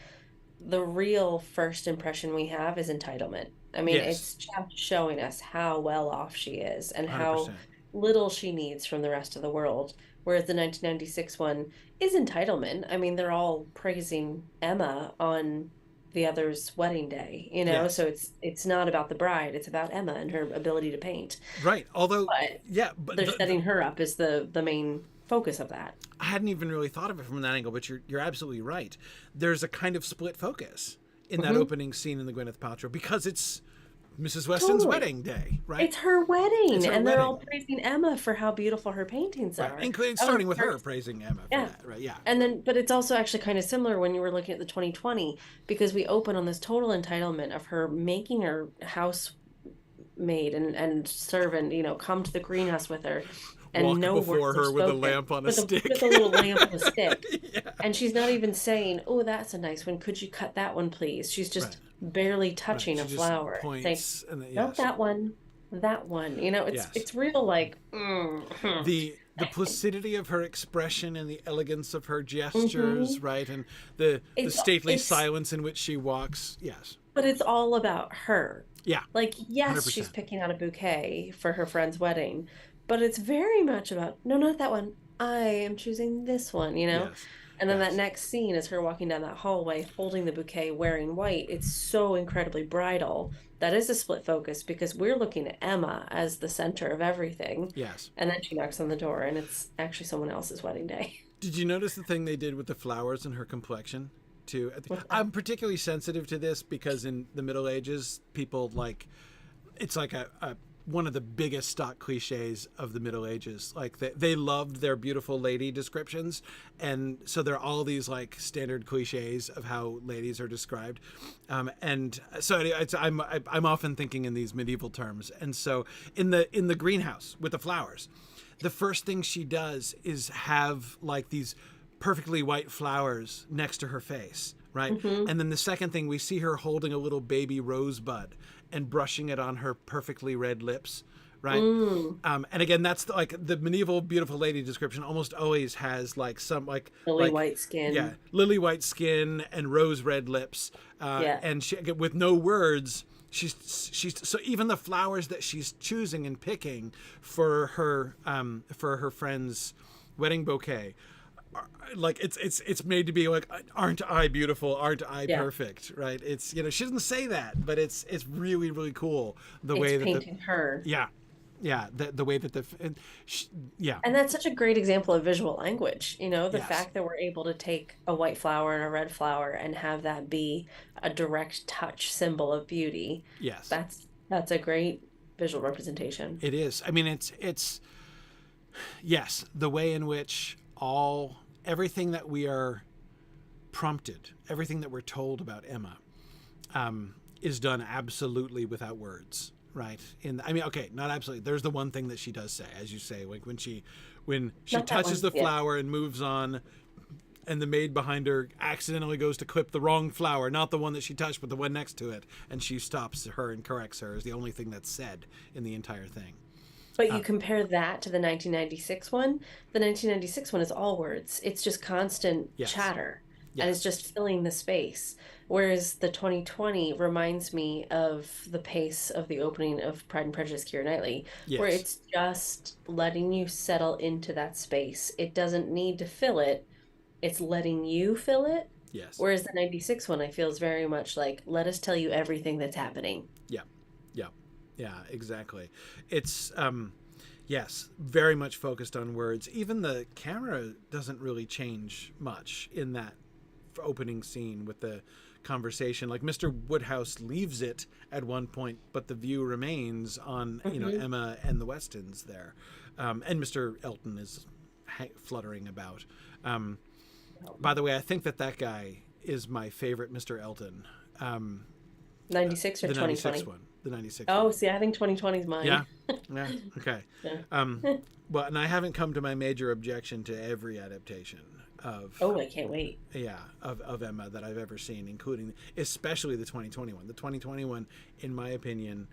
the real first impression we have is entitlement. I mean, it's just showing us how well off she is and 100%. how little she needs from the rest of the world. Whereas the 1996 one is entitlement. I mean, they're all praising Emma on the other's wedding day, so it's not about the bride, it's about Emma and her ability to paint. Right. Although, but they're setting her up as the main focus of that. I hadn't even really thought of it from that angle, but you're absolutely right. There's a kind of split focus in that opening scene in the Gwyneth Paltrow, because it's Mrs. Weston's wedding day, right? It's her wedding, they're all praising Emma for how beautiful her paintings are. Including starting with her praising Emma for that, right? Yeah. And then, but it's also actually kind of similar when you were looking at the 2020, because we open on this total entitlement of her making her housemaid and servant, come to the greenhouse with her. And walk before her with a lamp on a stick. With a little lamp on a stick. And she's not even saying, "Oh, that's a nice one. Could you cut that one, please?" She's just barely touching a flower. Points, saying, "Not that one. That one." It's real like the placidity of her expression and the elegance of her gestures, right? And the stately silence in which she walks. Yes. But it's all about her. Yeah. Like, yes, 100%. She's picking out a bouquet for her friend's wedding. But it's very much about, no, not that one. I am choosing this one, Yes. And then that next scene is her walking down that hallway, holding the bouquet, wearing white. It's so incredibly bridal. That is a split focus, because we're looking at Emma as the center of everything. Yes. And then she knocks on the door, and it's actually someone else's wedding day. Did you notice the thing they did with the flowers and her complexion, too? I'm particularly sensitive to this because in the Middle Ages, people it's like a one of the biggest stock cliches of the Middle Ages. Like they loved their beautiful lady descriptions, and so there are all these like standard cliches of how ladies are described, and so I'm often thinking in these medieval terms. And so in the greenhouse with the flowers, the first thing she does is have like these perfectly white flowers next to her face, right? And then the second thing, we see her holding a little baby rosebud and brushing it on her perfectly red lips, right? And again, that's like the medieval beautiful lady description almost always has like some like lily white skin. Yeah, lily white skin and rose red lips. And she, with no words, she's so even the flowers that she's choosing and picking for her friend's wedding bouquet, like it's made to be like, aren't I beautiful, aren't I perfect, right? It's she doesn't say that, but it's really, really cool the way that painting her the way that and that's such a great example of visual language. The fact that we're able to take a white flower and a red flower and have that be a direct touch symbol of beauty. Yes, that's a great visual representation. It is. I mean, it's yes, the way in which everything that we are prompted, everything that we're told about Emma, is done absolutely without words, right? Not absolutely. There's the one thing that she does say, as you say, like when she touches the flower and moves on, and the maid behind her accidentally goes to clip the wrong flower, not the one that she touched, but the one next to it, and she stops her and corrects her, is the only thing that's said in the entire thing. But you compare that to the 1996 one. The 1996 one is all words. It's just constant chatter. And it's just filling the space. Whereas the 2020 reminds me of the pace of the opening of Pride and Prejudice, Keira Knightley, where it's just letting you settle into that space. It doesn't need to fill it. It's letting you fill it. Yes. Whereas the 96 one, I feel, is very much like, let us tell you everything that's happening. Yeah, exactly. It's, yes, very much focused on words. Even the camera doesn't really change much in that opening scene with the conversation. Like Mr. Woodhouse leaves it at one point, but the view remains on Emma and the Westons there, and Mr. Elton is fluttering about. By the way, I think that guy is my favorite Mr. Elton. 96 or the 2020? 96 one. The 96 Oh, one. see, I think 2020 is mine. Yeah. Okay. Yeah. Well, and I haven't come to my major objection to every adaptation of. Oh, I can't wait. Yeah, of Emma that I've ever seen, including especially the 2021. The 2021, in my opinion,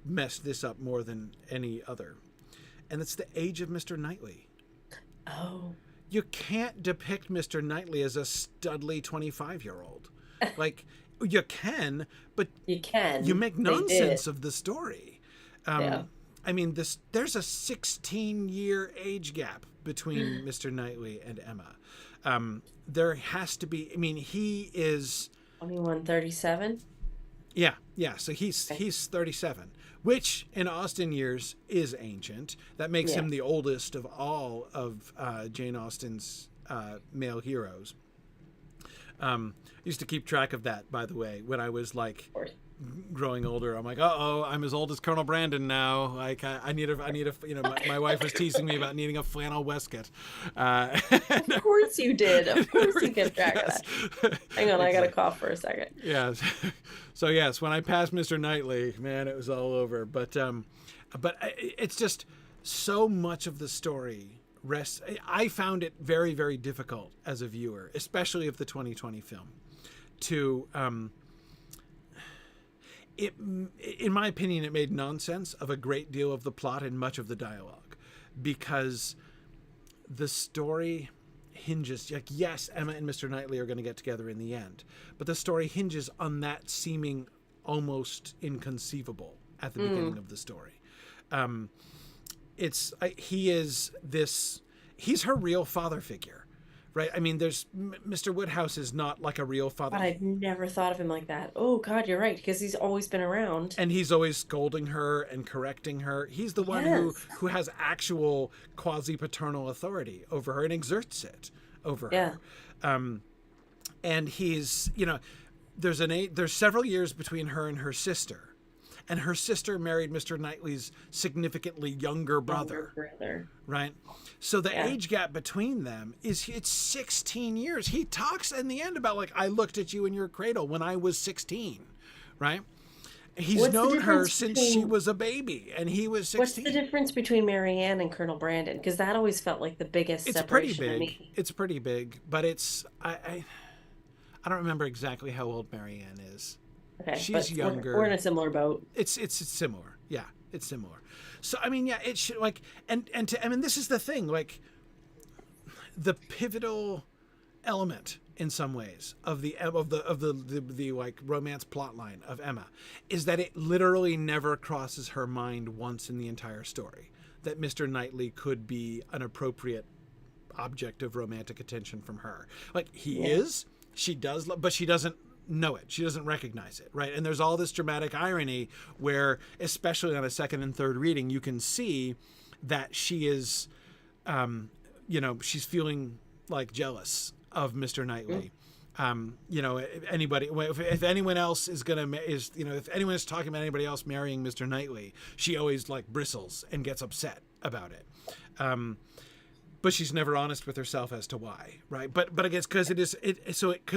messed this up more than any other, and it's the age of Mr. Knightley. Oh. You can't depict Mr. Knightley as a studly 25-year-old. Like, you can, but you make nonsense of the story. I mean, there's a 16-year age gap between Mr. Knightley and Emma. There has to be. I mean, he is 21, 37. Yeah. So he's 37, which in Austen years is ancient. That makes him the oldest of all of Jane Austen's male heroes. I used to keep track of that, by the way, when I was like growing older. I'm like, I'm as old as Colonel Brandon now. Like, I need a. My wife was teasing me about needing a flannel waistcoat. Of course you did. Of course you kept track of that. Hang on, I got to cough for a second. Yeah. So yes, when I passed Mr. Knightley, man, it was all over. But it's just so much of the story rests. I found it very, very difficult as a viewer, especially of the 2020 film, to. In my opinion, it made nonsense of a great deal of the plot and much of the dialogue, because the story hinges, like, yes, Emma and Mr. Knightley are going to get together in the end, but the story hinges on that seeming almost inconceivable at the beginning of the story. He's her real father figure. Right. I mean, Mr. Woodhouse is not like a real father. But I've never thought of him like that. Oh, God, you're right, because he's always been around. And he's always scolding her and correcting her. He's the one who has actual quasi-paternal authority over her and exerts it over her. And he's, there's several years between her and her sister. And her sister married Mr. Knightley's significantly younger brother. Right? So the age gap between them it's 16 years. He talks in the end about, like, I looked at you in your cradle when I was 16. Right? He's known her since she was a baby, and he was 16. What's the difference between Marianne and Colonel Brandon? Because that always felt like the biggest separation pretty big. To me. It's pretty big, but I don't remember exactly how old Marianne is. Okay, she's younger. We're in a similar boat. It's similar. Yeah, it's similar. So I mean, yeah, it should, like, and this is the thing, like, the pivotal element in some ways of the like romance plot line of Emma is that it literally never crosses her mind once in the entire story that Mr. Knightley could be an appropriate object of romantic attention from her. Like, he is, she does, but she doesn't know it. She doesn't recognize it, right? And there's all this dramatic irony where, especially on a second and third reading, you can see that she is, she's feeling like jealous of Mr. Knightley. If anyone else if anyone is talking about anybody else marrying Mr. Knightley, she always, like, bristles and gets upset about it. But she's never honest with herself as to why, right? But I guess because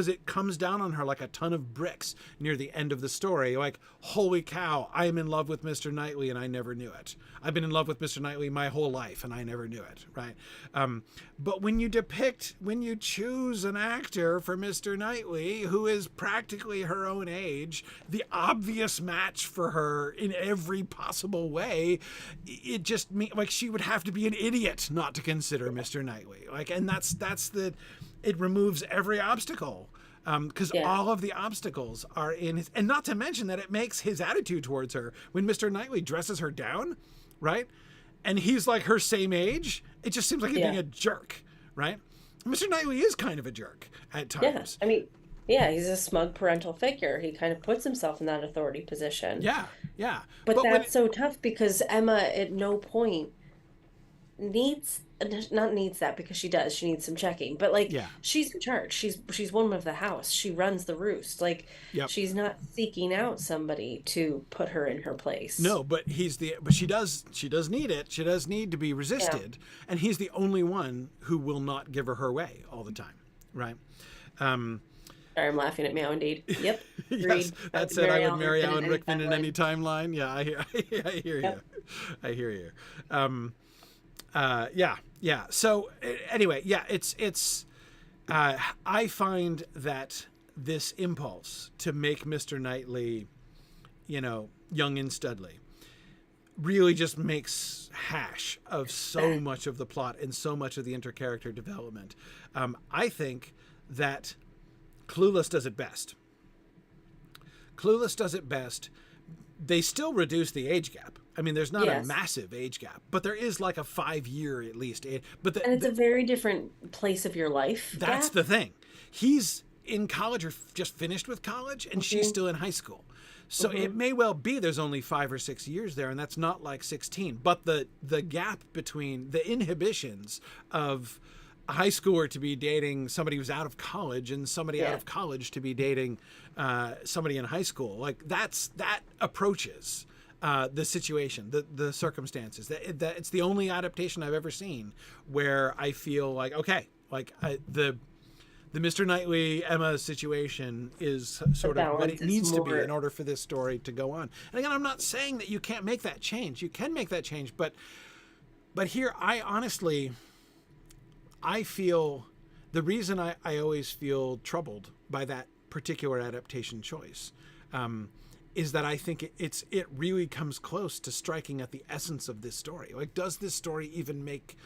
it comes down on her like a ton of bricks near the end of the story. Like, holy cow, I am in love with Mr. Knightley and I never knew it. I've been in love with Mr. Knightley my whole life and I never knew it, right? But when you choose an actor for Mr. Knightley who is practically her own age, the obvious match for her in every possible way, it just means, like, she would have to be an idiot not to consider Mr. Knightley. Like, and it removes every obstacle. Because all of the obstacles are in his, and not to mention that it makes his attitude towards her when Mr. Knightley dresses her down, right? And he's like her same age. It just seems like he's being a jerk, right? Mr. Knightley is kind of a jerk at times. Yeah, I mean, he's a smug parental figure. He kind of puts himself in that authority position. Yeah. But that's so tough because Emma at no point needs not needs that, because she does, she needs some checking, but like Yeah. she's in charge, she's woman of the house, she runs the roost, like Yep. she's not seeking out somebody to put her in her place. No, but she does need it. She does need to be Yeah. resisted, and he's the only one who will not give her way all the time, right? Um, Sorry, I'm laughing at Meow Indeed. Yep. yes, Agreed. that said, I would marry Alan Alan Rickman in any timeline. timeline. Yeah, I hear you. Yep. I hear you. Yeah. So anyway, yeah, it's. I find that this impulse to make Mr. Knightley, young and Studley, really just makes hash of so much of the plot and so much of the intercharacter development. I think that Clueless does it best. Clueless does it best. They still reduce the age gap. I mean, there's not a Yes. massive age gap, but there is like a 5 year at least. But And it's a very different place of your life that's gap. the thing. He's in college or just finished with college, and she's Hmm. still in high school. So it Hmm. may well be there's only 5 or 6 years there, and that's not like 16. But the gap between the inhibitions of a high schooler to be dating somebody who's out of college and somebody out Yeah. of college to be dating somebody in high school, like that approaches the situation, the circumstances. That it's the only adaptation I've ever seen where I feel like, okay, like the Mr. Knightley Emma situation is sort of what balance it is needs to be in more. order for this story to go on. And again, I'm not saying that you can't make that change. You can make that change, but here I honestly I feel the reason I always feel troubled by that particular adaptation choice is that I think it really comes close to striking at the essence of this story. Like, does this story even make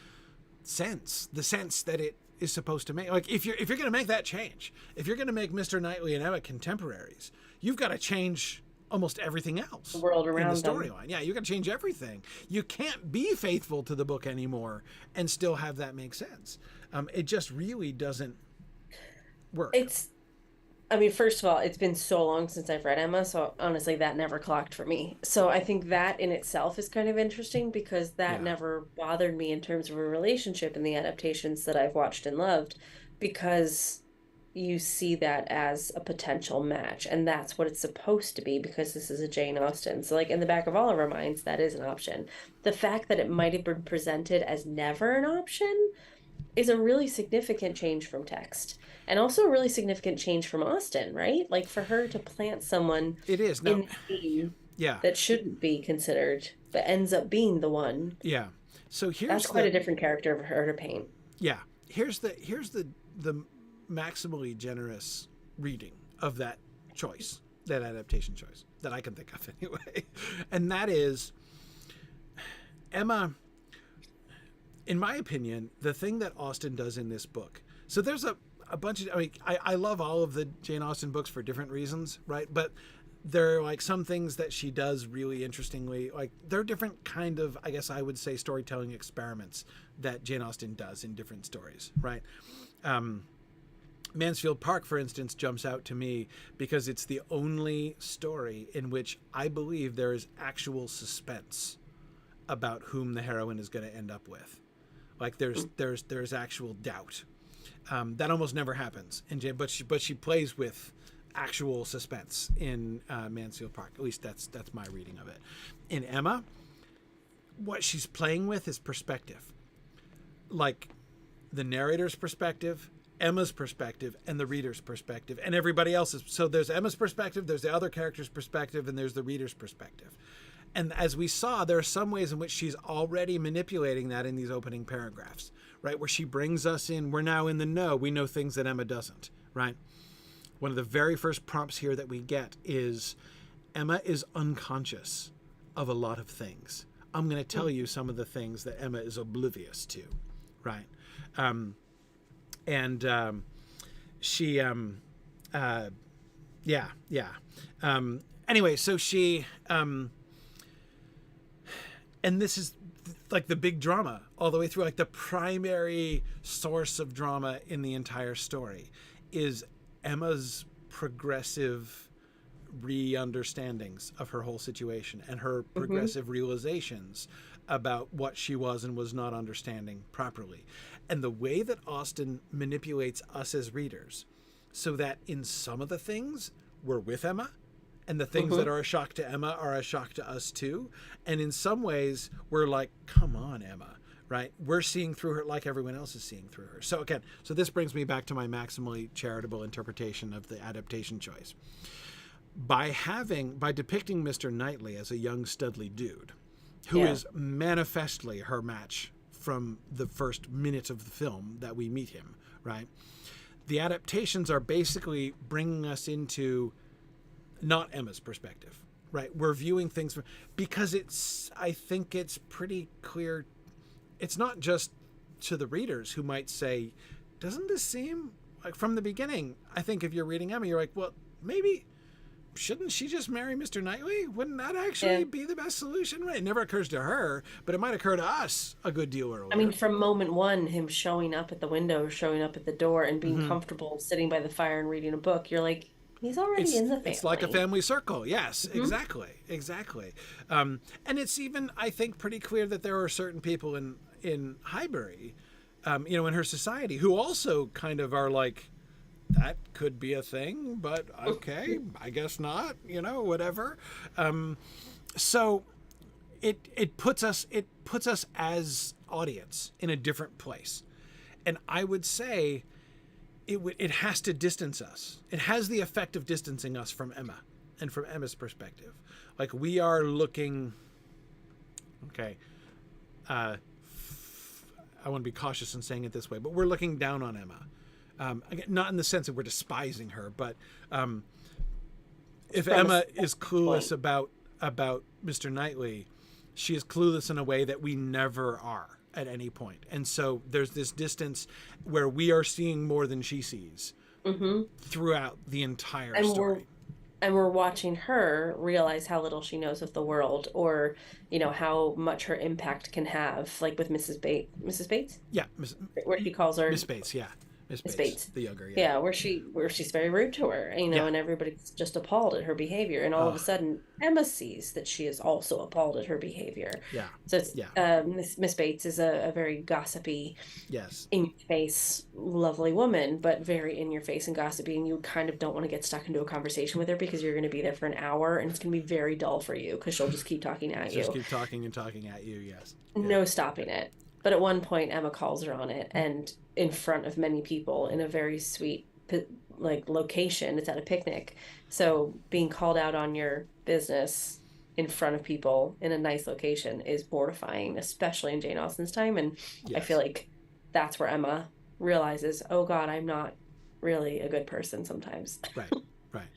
sense? The sense that it is supposed to make. Like, if you're going to make that change, if you're going to make Mr. Knightley and Emma contemporaries, you've got to change almost everything else The world in the around them. storyline. Yeah, you got to change everything. You can't be faithful to the book anymore and still have that make sense. It just really doesn't work. It's, I mean, first of all, it's been so long since I've read Emma, so honestly, that never clocked for me. So I think that in itself is kind of interesting, because that Yeah. never bothered me in terms of a relationship in the adaptations that I've watched and loved, because you see that as a potential match, and that's what it's supposed to be, because this is a Jane Austen. So, like, in the back of all of our minds, that is an option. The fact that it might have been presented as never an option is a really significant change from text, and also a really significant change from Austen, right? Like, for her to plant someone It is. in Now, the scene yeah. that shouldn't be considered, but ends up being the one, Yeah. So that's quite a different character of her to paint. yeah. Here's the maximally generous reading of that choice, that adaptation choice that I can think of anyway. And that is Emma, in my opinion, the thing that Austen does in this book. So there's a bunch of, I mean, I love all of the Jane Austen books for different reasons, right? But there are like some things that she does really interestingly. Like, they're different kind of, I guess I would say, storytelling experiments that Jane Austen does in different stories, right? Mansfield Park, for instance, jumps out to me because it's the only story in which I believe there is actual suspense about whom the heroine is going to end up with. Like, there's actual doubt. That almost never happens in Jane, but she plays with actual suspense in Mansfield Park. At least that's my reading of it. In Emma, what she's playing with is perspective, like the narrator's perspective, Emma's perspective, and the reader's perspective, and everybody else's. So there's Emma's perspective, there's the other character's perspective, and there's the reader's perspective. And as we saw, there are some ways in which she's already manipulating that in these opening paragraphs, right? Where she brings us in, we're now in the know, we know things that Emma doesn't, right? One of the very first prompts here that we get is Emma is unconscious of a lot of things. I'm going to tell you some of the things that Emma is oblivious to, right? She, anyway, so she, and this is like the big drama all the way through. Like, the primary source of drama in the entire story is Emma's progressive re-understandings of her whole situation and her progressive realizations about what she was and was not understanding properly. And the way that Austen manipulates us as readers so that in some of the things we're with Emma, and the things that are a shock to Emma are a shock to us too. And in some ways we're like, come on, Emma, right? We're seeing through her like everyone else is seeing through her. So again, so this brings me back to my maximally charitable interpretation of the adaptation choice. By depicting Mr. Knightley as a young studly dude who is manifestly her match from the first minute of the film that we meet him, right? The adaptations are basically bringing us into not Emma's perspective, right? We're viewing things because I think it's pretty clear. It's not just to the readers who might say, doesn't this seem like from the beginning? I think if you're reading Emma, you're like, well, maybe shouldn't she just marry Mr. Knightley? Wouldn't that actually be the best solution? Right? It never occurs to her, but it might occur to us a good deal earlier. I mean, from moment one, him showing up at the window, showing up at the door, and being comfortable sitting by the fire and reading a book, you're like, he's already in the family. It's like a family circle. Yes, exactly. And it's even, I think, pretty clear that there are certain people in Highbury, in her society, who also kind of are like, that could be a thing, but okay, I guess not, whatever. So it puts us as audience in a different place. And I would say it has to distance us. It has the effect of distancing us from Emma and from Emma's perspective. Like we are looking, okay, I want to be cautious in saying it this way, but we're looking down on Emma. Again, not in the sense that we're despising her, but if Emma is clueless about Mr. Knightley, she is clueless in a way that we never are at any point. And so there's this distance where we are seeing more than she sees throughout the entire story. And we're watching her realize how little she knows of the world, or, how much her impact can have, like with Mrs. Bates? Yeah. Where she calls her... Miss Bates, yeah. Miss Bates, the younger, yeah, where she's very rude to her, and everybody's just appalled at her behavior, and all of a sudden Emma sees that she is also appalled at her behavior. Yeah. So it's Miss Bates is a very gossipy, in your face, lovely woman, but very in your face and gossipy, and you kind of don't want to get stuck into a conversation with her because you're going to be there for an hour, and it's going to be very dull for you because she'll just keep talking at you. Just keep talking and talking at you. Yes. No stopping it. But at one point, Emma calls her on it, and in front of many people in a very sweet, location. It's at a picnic. So being called out on your business in front of people in a nice location is mortifying, especially in Jane Austen's time. And I feel like that's where Emma realizes, oh God, I'm not really a good person sometimes. Right.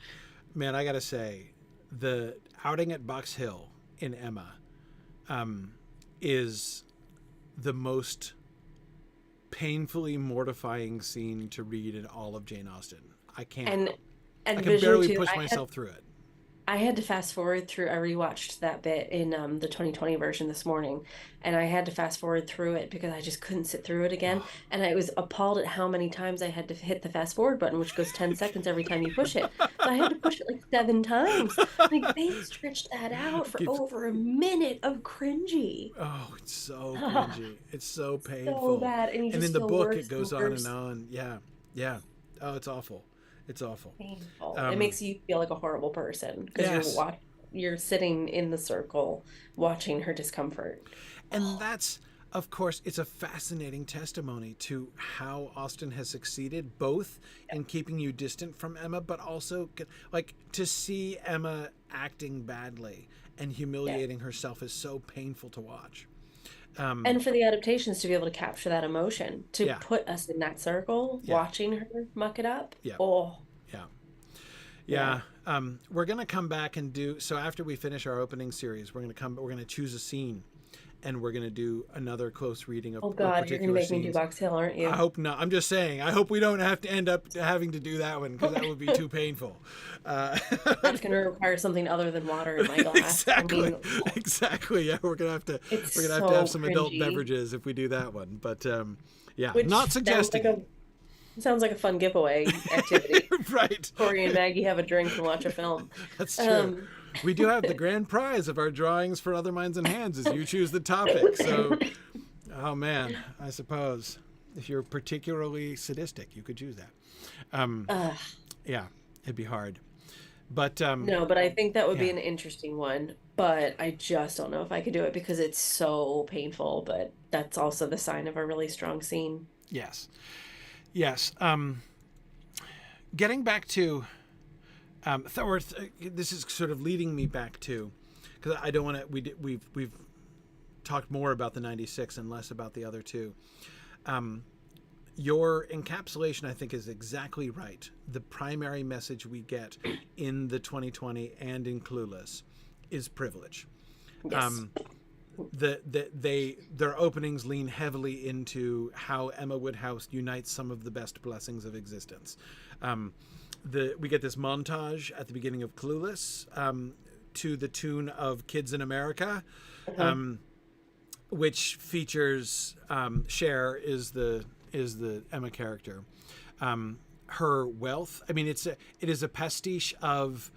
Man, I got to say, the outing at Box Hill in Emma is the most painfully mortifying scene to read in all of Jane Austen. I can't. And I can barely push myself through it. I had to fast forward through. I rewatched that bit in the 2020 version this morning, and I had to fast forward through it because I just couldn't sit through it again. And I was appalled at how many times I had to hit the fast forward button, which goes 10 seconds every time you push it. So I had to push it like 7 times. Like they stretched that out for over a minute of cringy. Oh, it's so cringy. It's so painful. So bad. And in the book, it goes on and on. Yeah. Oh, it's awful. It's awful. Painful. It makes you feel like a horrible person because you're sitting in the circle watching her discomfort. And that's, of course, it's a fascinating testimony to how Austen has succeeded both in keeping you distant from Emma, but also like to see Emma acting badly and humiliating herself is so painful to watch. And for the adaptations to be able to capture that emotion, to put us in that circle, watching her muck it up. Yeah. Oh. Yeah. We're going to come back and so after we finish our opening series, we're going to choose a scene and we're going to do another close reading of. Oh God, you're going to make me do Box Hill, aren't you? I hope not. I'm just saying. I hope we don't have to end up having to do that one because that would be too painful. That's going to require something other than water in my glass. Exactly. Yeah, we're going to have some adult beverages if we do that one. But Which not suggesting. Sounds like a fun giveaway activity. Right. Corey and Maggie have a drink and watch a film. That's true. we do have the grand prize of our drawings for Other Minds and Hands is you choose the topic. So, oh man, I suppose if you're particularly sadistic, you could choose that. Yeah, it'd be hard. But no, but I think that would be yeah. an interesting one. But I just don't know if I could do it because it's so painful. But that's also the sign of a really strong scene. Yes. Yes. Getting back to this is sort of leading me back to, because I don't want to. We've talked more about the 96 and less about the other two. Your encapsulation, I think, is exactly right. The primary message we get in the 2020 and in Clueless is privilege. Yes. Their openings lean heavily into how Emma Woodhouse unites some of the best blessings of existence. We get this montage at the beginning of Clueless to the tune of Kids in America, which features Cher is the Emma character. Her wealth, I mean, it is a pastiche of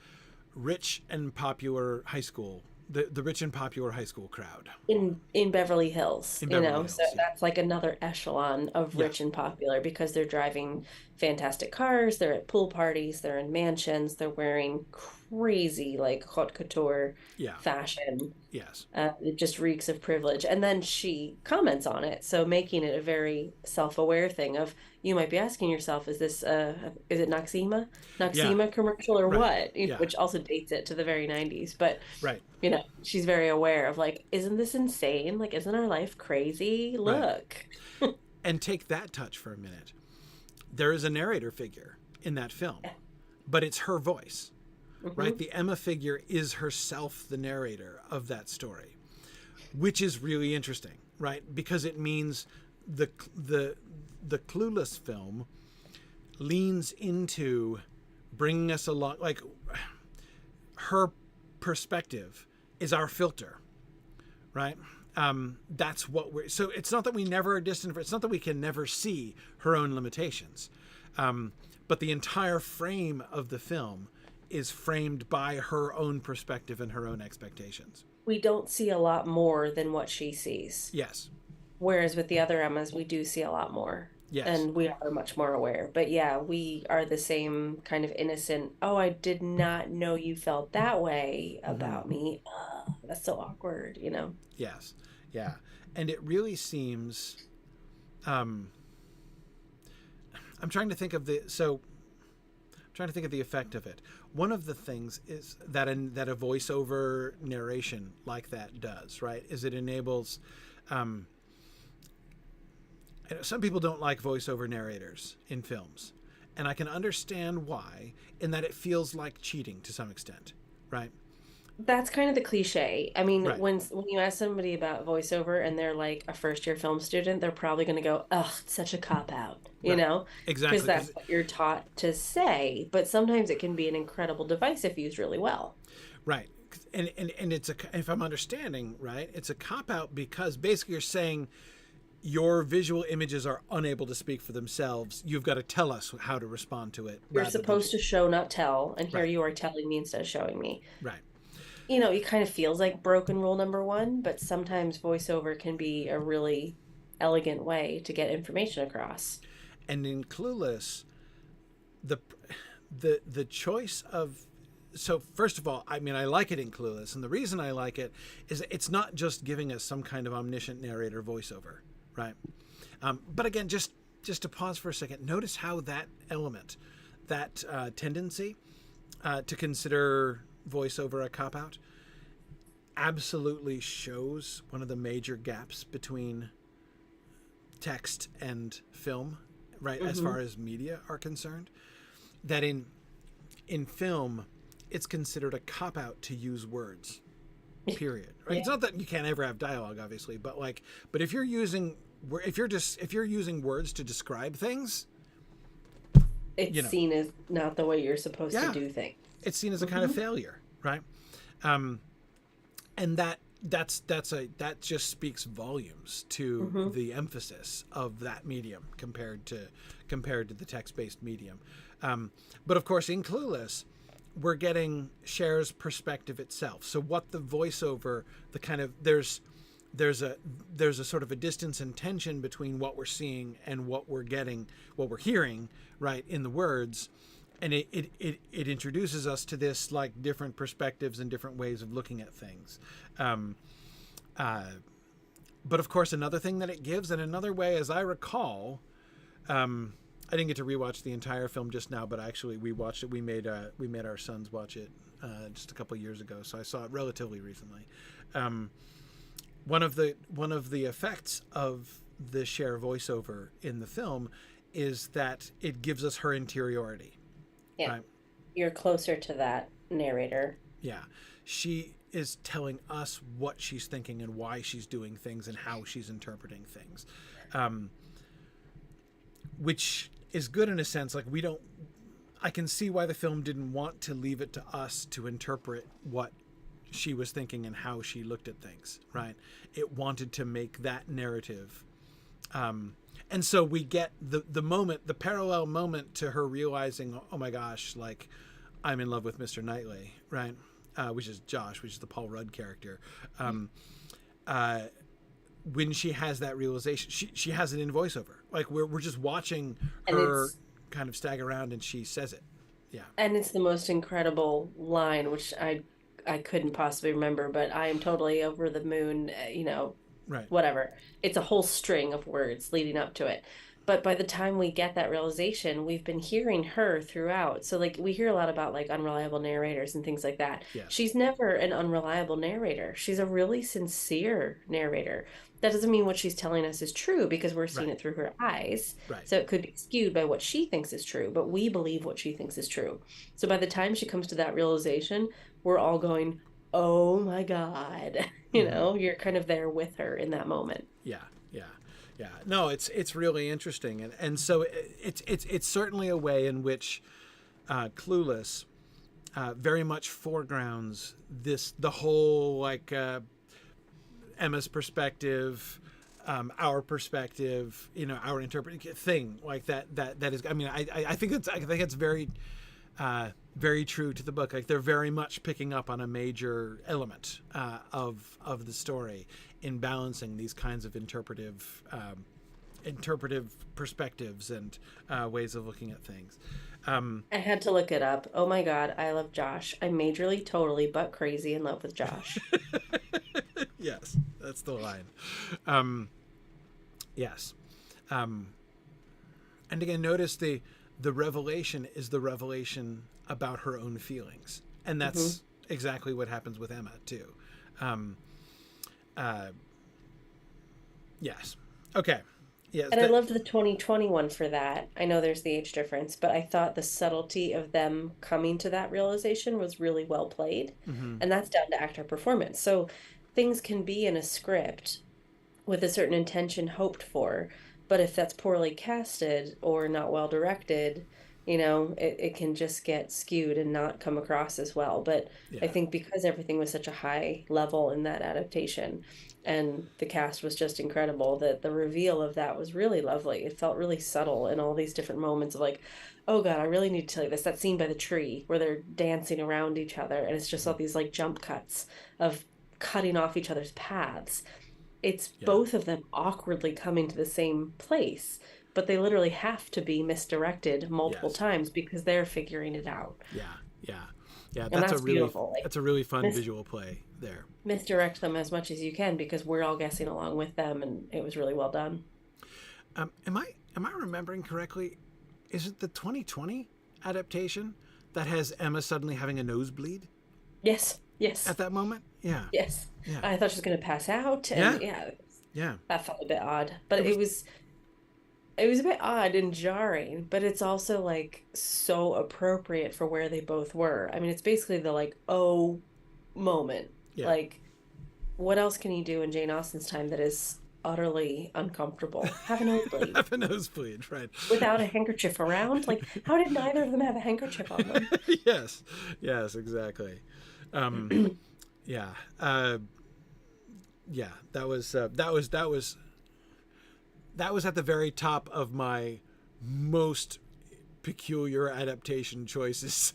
rich and popular high school, the rich and popular high school crowd In Beverly Hills, in Beverly Hills, so that's like another echelon of rich and popular because they're driving fantastic cars, they're at pool parties, they're in mansions, they're wearing crazy like haute couture fashion. Yes. It just reeks of privilege. And then she comments on it, so making it a very self-aware thing of, you might be asking yourself, is this is it Noxema commercial or what? Which also dates it to the very 90s. But she's very aware of like, isn't this insane? Like, isn't our life crazy? Look. And take that touch for a minute. There is a narrator figure in that film, but it's her voice. Right? The Emma figure is herself the narrator of that story, which is really interesting, right? Because it means the Clueless film leans into bringing us along, like her perspective is our filter, right? That's what so it's not that we never are distant, it's not that we can never see her own limitations, but the entire frame of the film is framed by her own perspective and her own expectations. We don't see a lot more than what she sees. Yes. Whereas with the other Emmas, we do see a lot more. Yes. And we are much more aware. But yeah, we are the same kind of innocent, oh, I did not know you felt that way about me. That's so awkward, Yes. Yeah. And it really seems, I'm trying to think of the effect of it. One of the things is that that a voiceover narration like that does, right, is it enables, some people don't like voiceover narrators in films, and I can understand why, in that it feels like cheating to some extent, right? That's kind of the cliche. I mean, when you ask somebody about voiceover and they're like a first-year film student, they're probably going to go, "Ugh, it's such a cop-out," Exactly, because that's what you're taught to say. But sometimes it can be an incredible device if used really well. Right, and it's if I'm understanding right, it's a cop-out because basically you're saying your visual images are unable to speak for themselves. You've got to tell us how to respond to it. You're supposed to show, not tell, and here you are telling me instead of showing me. Right. It kind of feels like broken rule number one, but sometimes voiceover can be a really elegant way to get information across. And in Clueless, the choice of, so first of all, I mean, I like it in Clueless, and the reason I like it is it's not just giving us some kind of omniscient narrator voiceover, right? But again, just to pause for a second, notice how that element, that tendency to consider voiceover a cop-out absolutely shows one of the major gaps between text and film, right? As far as media are concerned, that in film it's considered a cop-out to use words, period, right? It's not that you can't ever have dialogue, obviously, but if you're using words to describe things, it's seen as not the way you're supposed to do things. It's seen as a kind of failure, right? And that just speaks volumes to the emphasis of that medium compared to the text-based medium. But of course, in Clueless, we're getting Cher's perspective itself. So what the voiceover, the kind of there's a sort of a distance and tension between what we're seeing and what we're getting, what we're hearing, right, in the words. And it introduces us to this like different perspectives and different ways of looking at things. But of course, another thing that it gives, and another way, as I recall, I didn't get to rewatch the entire film just now, but actually we watched it. We made our sons watch it just a couple of years ago, so I saw it relatively recently. One of the effects of the Cher voiceover in the film is that it gives us her interiority. Yeah, right? You're closer to that narrator. Yeah, she is telling us what she's thinking and why she's doing things and how she's interpreting things, which is good in a sense. Like I can see why the film didn't want to leave it to us to interpret what she was thinking and how she looked at things, right? It wanted to make that narrative. And so we get the moment, the parallel moment to her realizing, oh my gosh, like I'm in love with Mr. Knightley, right? Which is Josh, which is the Paul Rudd character. When she has that realization, she has it in voiceover. Like we're just watching her kind of stagger around and she says it. Yeah. And it's the most incredible line, which I couldn't possibly remember, but I am totally over the moon, Right. Whatever. It's a whole string of words leading up to it. But by the time we get that realization, we've been hearing her throughout. So like we hear a lot about like unreliable narrators and things like that. Yes. She's never an unreliable narrator. She's a really sincere narrator. That doesn't mean what she's telling us is true because we're seeing it through her eyes. Right. So it could be skewed by what she thinks is true, but we believe what she thinks is true. So by the time she comes to that realization, we're all going, oh my God, you're kind of there with her in that moment. Yeah. No, it's really interesting. And so it's certainly a way in which Clueless very much foregrounds the whole like Emma's perspective, our perspective, our interpretation thing like that is, I mean, I think it's very, very true to the book. Like they're very much picking up on a major element of the story in balancing these kinds of interpretive perspectives and ways of looking at things. I had to look it up. Oh my God, I love Josh. I'm majorly, totally, but crazy in love with Josh. Yes, that's the line. Yes. And again, notice the revelation is the revelation about her own feelings. And that's exactly what happens with Emma, too. Yes. Okay. Yes. And I loved the 2021 for that. I know there's the age difference, but I thought the subtlety of them coming to that realization was really well played. Mm-hmm. And that's down to actor performance. So things can be in a script with a certain intention hoped for, but if that's poorly casted or not well directed, it can just get skewed and not come across as well. But I think because everything was such a high level in that adaptation and the cast was just incredible, that the reveal of that was really lovely. It felt really subtle in all these different moments of like, oh God, I really need to tell you this. That scene by the tree where they're dancing around each other and it's just all these like jump cuts of cutting off each other's paths. It's both of them awkwardly coming to the same place, but they literally have to be misdirected multiple times because they're figuring it out. Yeah. That's a really beautiful. That's a really fun visual play there. Misdirect them as much as you can because we're all guessing along with them, and it was really well done. Am I remembering correctly? Is it the 2020 adaptation that has Emma suddenly having a nosebleed? Yes. At that moment? Yeah. Yes. Yeah. I thought she was going to pass out. And yeah. That felt a bit odd. But it was a bit odd and jarring, but it's also like so appropriate for where they both were. I mean, it's basically the like, oh moment. Yeah. Like, what else can you do in Jane Austen's time that is utterly uncomfortable? Have a nosebleed. Have a nosebleed, right. Without a handkerchief around? Like, how did neither of them have a handkerchief on them? Yes, exactly. Yeah. That was at the very top of my most peculiar adaptation choices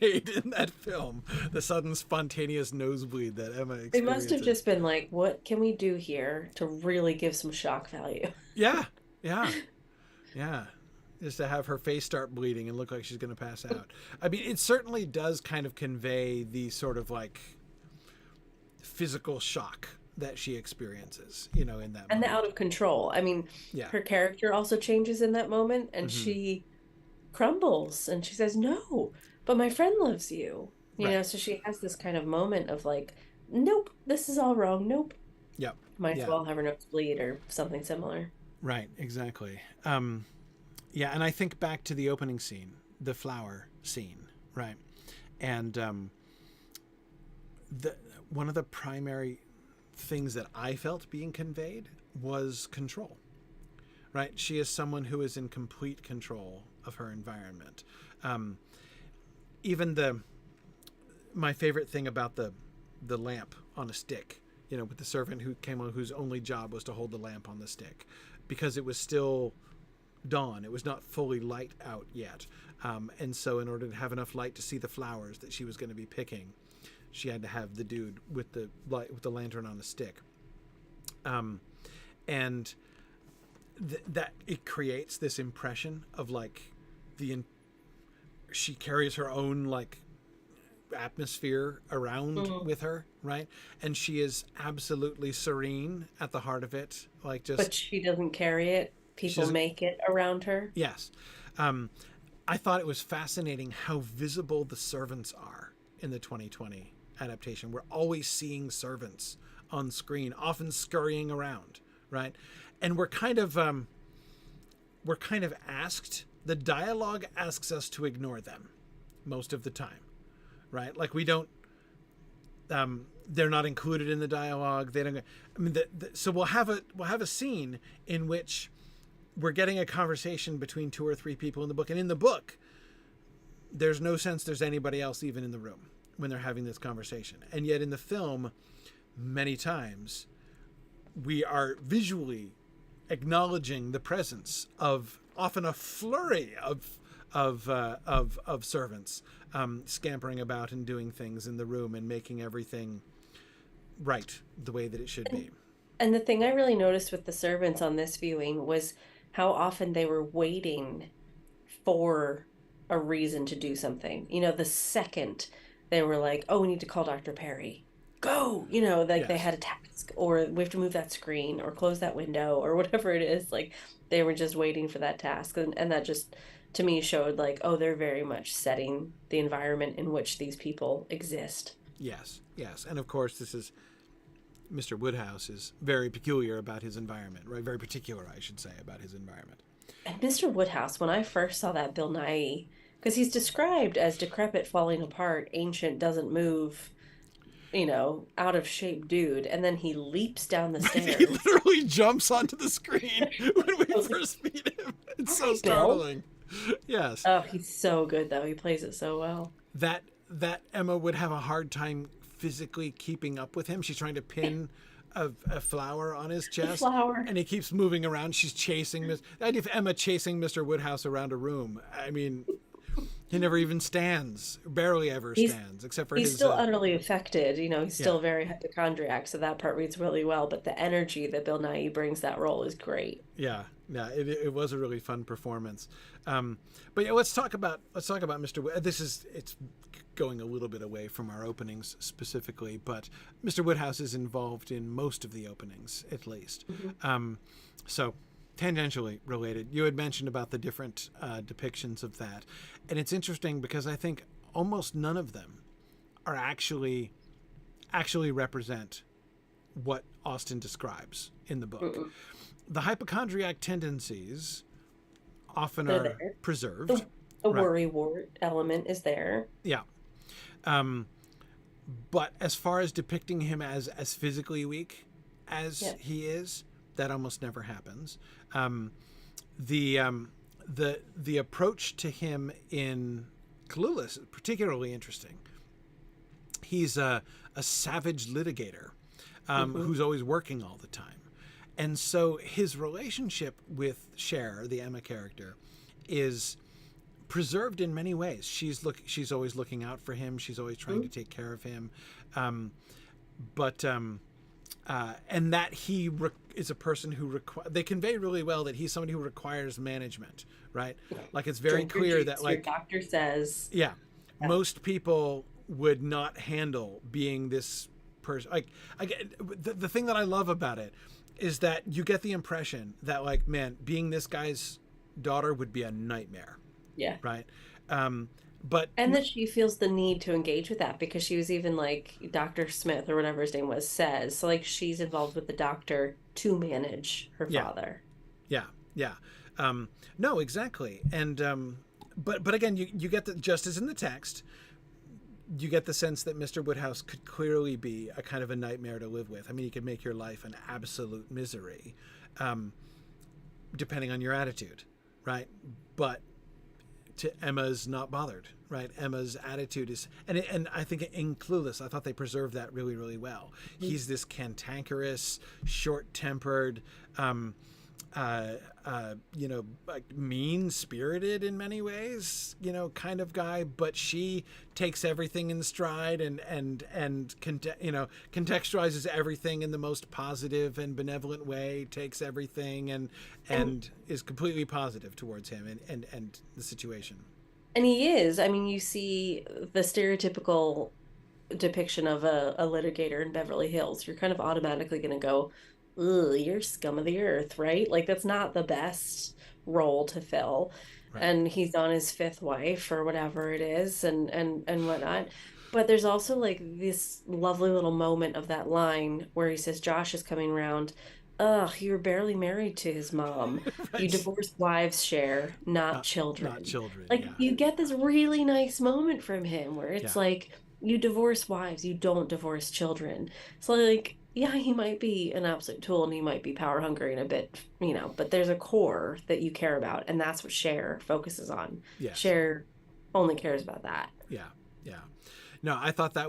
made in that film. The sudden spontaneous nosebleed that Emma experiences. They must have just been like, what can we do here to really give some shock value? Yeah, yeah, yeah. Just to have her face start bleeding and look like she's going to pass out. I mean, it certainly does kind of convey the sort of like physical shock that she experiences, in that And moment. the out of control. I mean, Yeah. her character also changes in that moment, and Mm-hmm. she crumbles and she says, no, but my friend loves you. Right. So she has this kind of moment of like, nope, this is all wrong. Nope. Yep. Might as Yeah. well have her nose bleed or something similar. Right. Exactly. Yeah, and I think back to the opening scene, the flower scene, right? And one of the primary things that I felt being conveyed was control, right? She is someone who is in complete control of her environment. Even my favorite thing about the lamp on a stick, with the servant who came on, whose only job was to hold the lamp on the stick, because it was still dawn. It was not fully light out yet. And so in order to have enough light to see the flowers that she was going to be picking, she had to have the dude with the lantern on a stick. And that it creates this impression of like she carries her own like atmosphere around with her, right? And she is absolutely serene at the heart of it, like just. But she doesn't carry it. People make it around her. Yes. I thought it was fascinating how visible the servants are in the 2020 adaptation. We're always seeing servants on screen, often scurrying around, right? And we're kind of asked. The dialogue asks us to ignore them most of the time, right? Like we don't. They're not included in the dialogue. They don't. I mean, so we'll have a scene in which we're getting a conversation between 2 or 3 people in the book, and in the book, there's no sense there's anybody else even in the room when they're having this conversation. And yet in the film, many times, we are visually acknowledging the presence of often a flurry of servants scampering about and doing things in the room and making everything right the way that it should be. And the thing I really noticed with the servants on this viewing was how often they were waiting for a reason to do something. The second they were like, oh, we need to call Dr. Perry. Go! Like they had a task, or we have to move that screen or close that window or whatever it is. Like they were just waiting for that task. And that just, to me, showed like, oh, they're very much setting the environment in which these people exist. Yes, yes. And of course, this is Mr. Woodhouse is very peculiar about his environment, right? Very particular, I should say, about his environment. And Mr. Woodhouse, when I first saw that Bill Nighy, because he's described as decrepit, falling apart, ancient, doesn't move, out of shape dude, and then he leaps down the stairs. He literally jumps onto the screen when we first meet him. It's so startling. Yes. Oh, he's so good, though. He plays it so well. That Emma would have a hard time physically keeping up with him. She's trying to pin a flower on his chest, and he keeps moving around. She's chasing the idea of Emma chasing Mr. Woodhouse around a room. I mean, he never even stands, barely ever stands, except for he's still utterly affected. He's still very hypochondriac, so that part reads really well. But the energy that Bill Nighy brings that role is great. Yeah, it was a really fun performance. But yeah, let's talk about Mr. It's going a little bit away from our openings specifically, but Mr. Woodhouse is involved in most of the openings, at least. Mm-hmm. So tangentially related, you had mentioned about the different depictions of that, and it's interesting because I think almost none of them are actually represent what Austen describes in the book. Mm-mm. The hypochondriac tendencies often are preserved. The worrywart element is there. Yeah. But as far as depicting him as physically weak as he is, that almost never happens. The approach to him in Clueless is particularly interesting. He's a savage litigator who's always working all the time. And so his relationship with Cher, the Emma character, is preserved in many ways. She's always looking out for him. She's always trying to take care of him. And that he is a person who they convey really well that he's somebody who requires management, right? Like it's very clear that like your doctor says, most people would not handle being this person. Like the thing that I love about it is that you get the impression that like, man, being this guy's daughter would be a nightmare. Yeah. Right. And that she feels the need to engage with that because she was even like Dr. Smith or whatever his name was says. So like she's involved with the doctor to manage her father. Yeah. Yeah. No, exactly. And but again, you get the, just as in the text, you get the sense that Mr. Woodhouse could clearly be a kind of a nightmare to live with. I mean, he could make your life an absolute misery, depending on your attitude, right? But to Emma's not bothered, right? Emma's attitude is, and I think in Clueless, I thought they preserved that really, really well. Mm-hmm. He's this cantankerous, short-tempered, like mean-spirited in many ways, kind of guy. But she takes everything in stride and contextualizes everything in the most positive and benevolent way. Takes everything and is completely positive towards him and the situation. And he is. I mean, you see the stereotypical depiction of a litigator in Beverly Hills. You're kind of automatically going to go, ugh, you're scum of the earth, right? Like that's not the best role to fill. Right. And he's on his fifth wife or whatever it is and whatnot. But there's also like this lovely little moment of that line where he says, Josh is coming around. Ugh, you were barely married to his mom. Right. You divorced wives share, not children. Not children. Like you get this really nice moment from him where it's like, you divorce wives, you don't divorce children. So like, yeah, he might be an absolute tool and he might be power hungry and a bit, but there's a core that you care about. And that's what Cher focuses on. Yes. Cher only cares about that. Yeah. Yeah. No, I thought I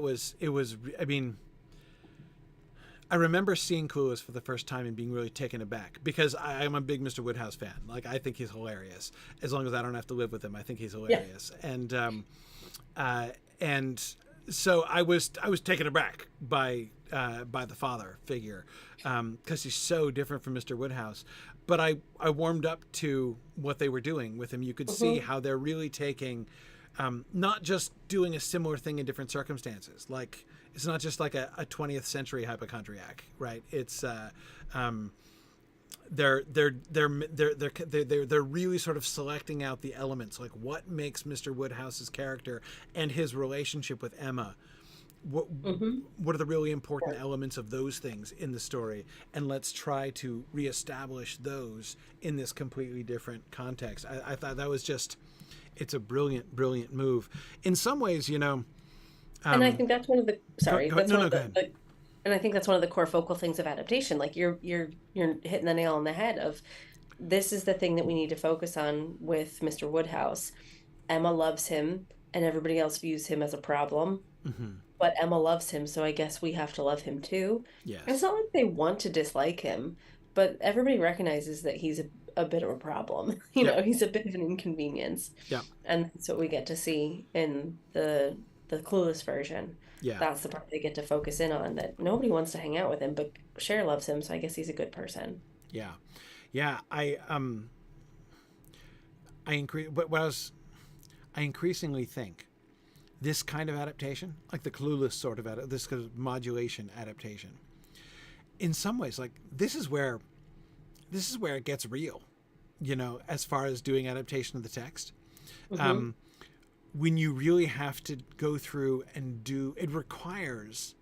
remember seeing Clueless for the first time and being really taken aback because I'm a big Mr. Woodhouse fan. Like, I think he's hilarious. As long as I don't have to live with him, I think he's hilarious. Yeah. And so I was taken aback by the father figure because he's so different from Mr. Woodhouse. But I warmed up to what they were doing with him. You could see how they're really taking, not just doing a similar thing in different circumstances. Like it's not just like a 20th century hypochondriac, right? It's they're really sort of selecting out the elements, like what makes Mr. Woodhouse's character and his relationship with Emma. What are the really important elements of those things in the story? And let's try to reestablish those in this completely different context. I thought that was it's a brilliant, brilliant move. In some ways, and I think that's one of the, and I think that's one of the core focal things of adaptation. Like you're hitting the nail on the head of, this is the thing that we need to focus on with Mr. Woodhouse. Emma loves him and everybody else views him as a problem. Mm-hmm. But Emma loves him, so I guess we have to love him too. Yes. It's not like they want to dislike him, but everybody recognizes that he's a bit of a problem. He's a bit of an inconvenience. Yeah. And that's what we get to see in the Clueless version. Yeah. That's the part they get to focus in on, that nobody wants to hang out with him, but Cher loves him, so I guess he's a good person. Yeah. Yeah, I increasingly think this kind of adaptation, like the Clueless sort of this kind of modulation adaptation, in some ways, like this is where it gets real, as far as doing adaptation of the text. Mm-hmm. When you really have to go through and it requires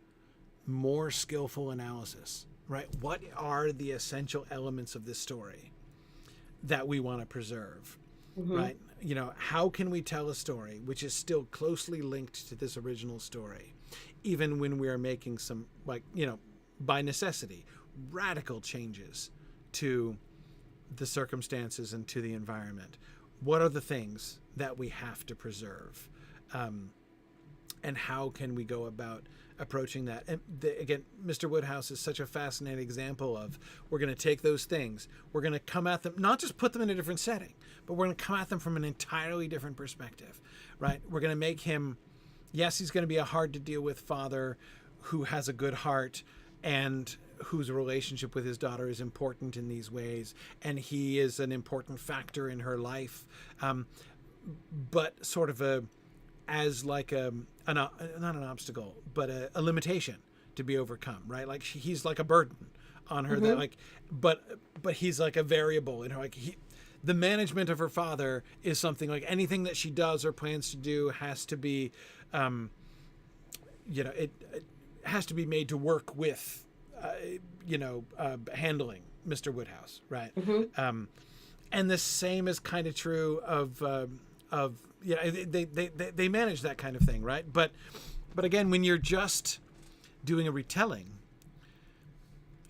more skillful analysis, right? What are the essential elements of this story that we want to preserve, right? How can we tell a story which is still closely linked to this original story, even when we are making some, by necessity, radical changes to the circumstances and to the environment? What are the things that we have to preserve? and how can we go about approaching that. And again, Mr. Woodhouse is such a fascinating example of, we're going to take those things, we're going to come at them, not just put them in a different setting, but we're going to come at them from an entirely different perspective, right? We're going to make him, yes, he's going to be a hard to deal with father who has a good heart and whose relationship with his daughter is important in these ways, and he is an important factor in her life, but sort of as like not an obstacle, but a limitation to be overcome, right? Like he's like a burden on her, that like, but he's like a variable in her, like the management of her father is something like anything that she does or plans to do has to be, it has to be made to work with, handling Mr. Woodhouse, right? And the same is kind of true of they manage that kind of thing, right? But again, when you're just doing a retelling,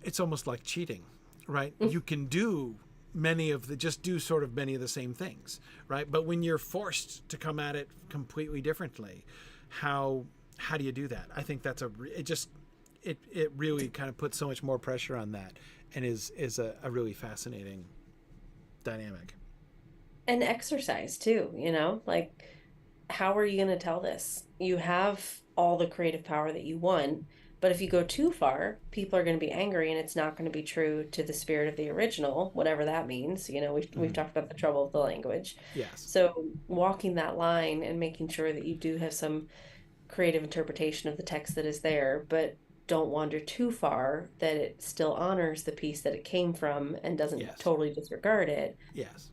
it's almost like cheating, right? You can do many of the same things, right? But when you're forced to come at it completely differently, how do you do that? I think that's it really kind of puts so much more pressure on that, and is a really fascinating dynamic. And exercise too, like, how are you going to tell this? You have all the creative power that you want, but if you go too far, people are going to be angry, and it's not going to be true to the spirit of the original, whatever that means. We've talked about the trouble of the language. Yes. So walking that line and making sure that you do have some creative interpretation of the text that is there, but don't wander too far, that it still honors the piece that it came from and doesn't totally disregard it. Yes.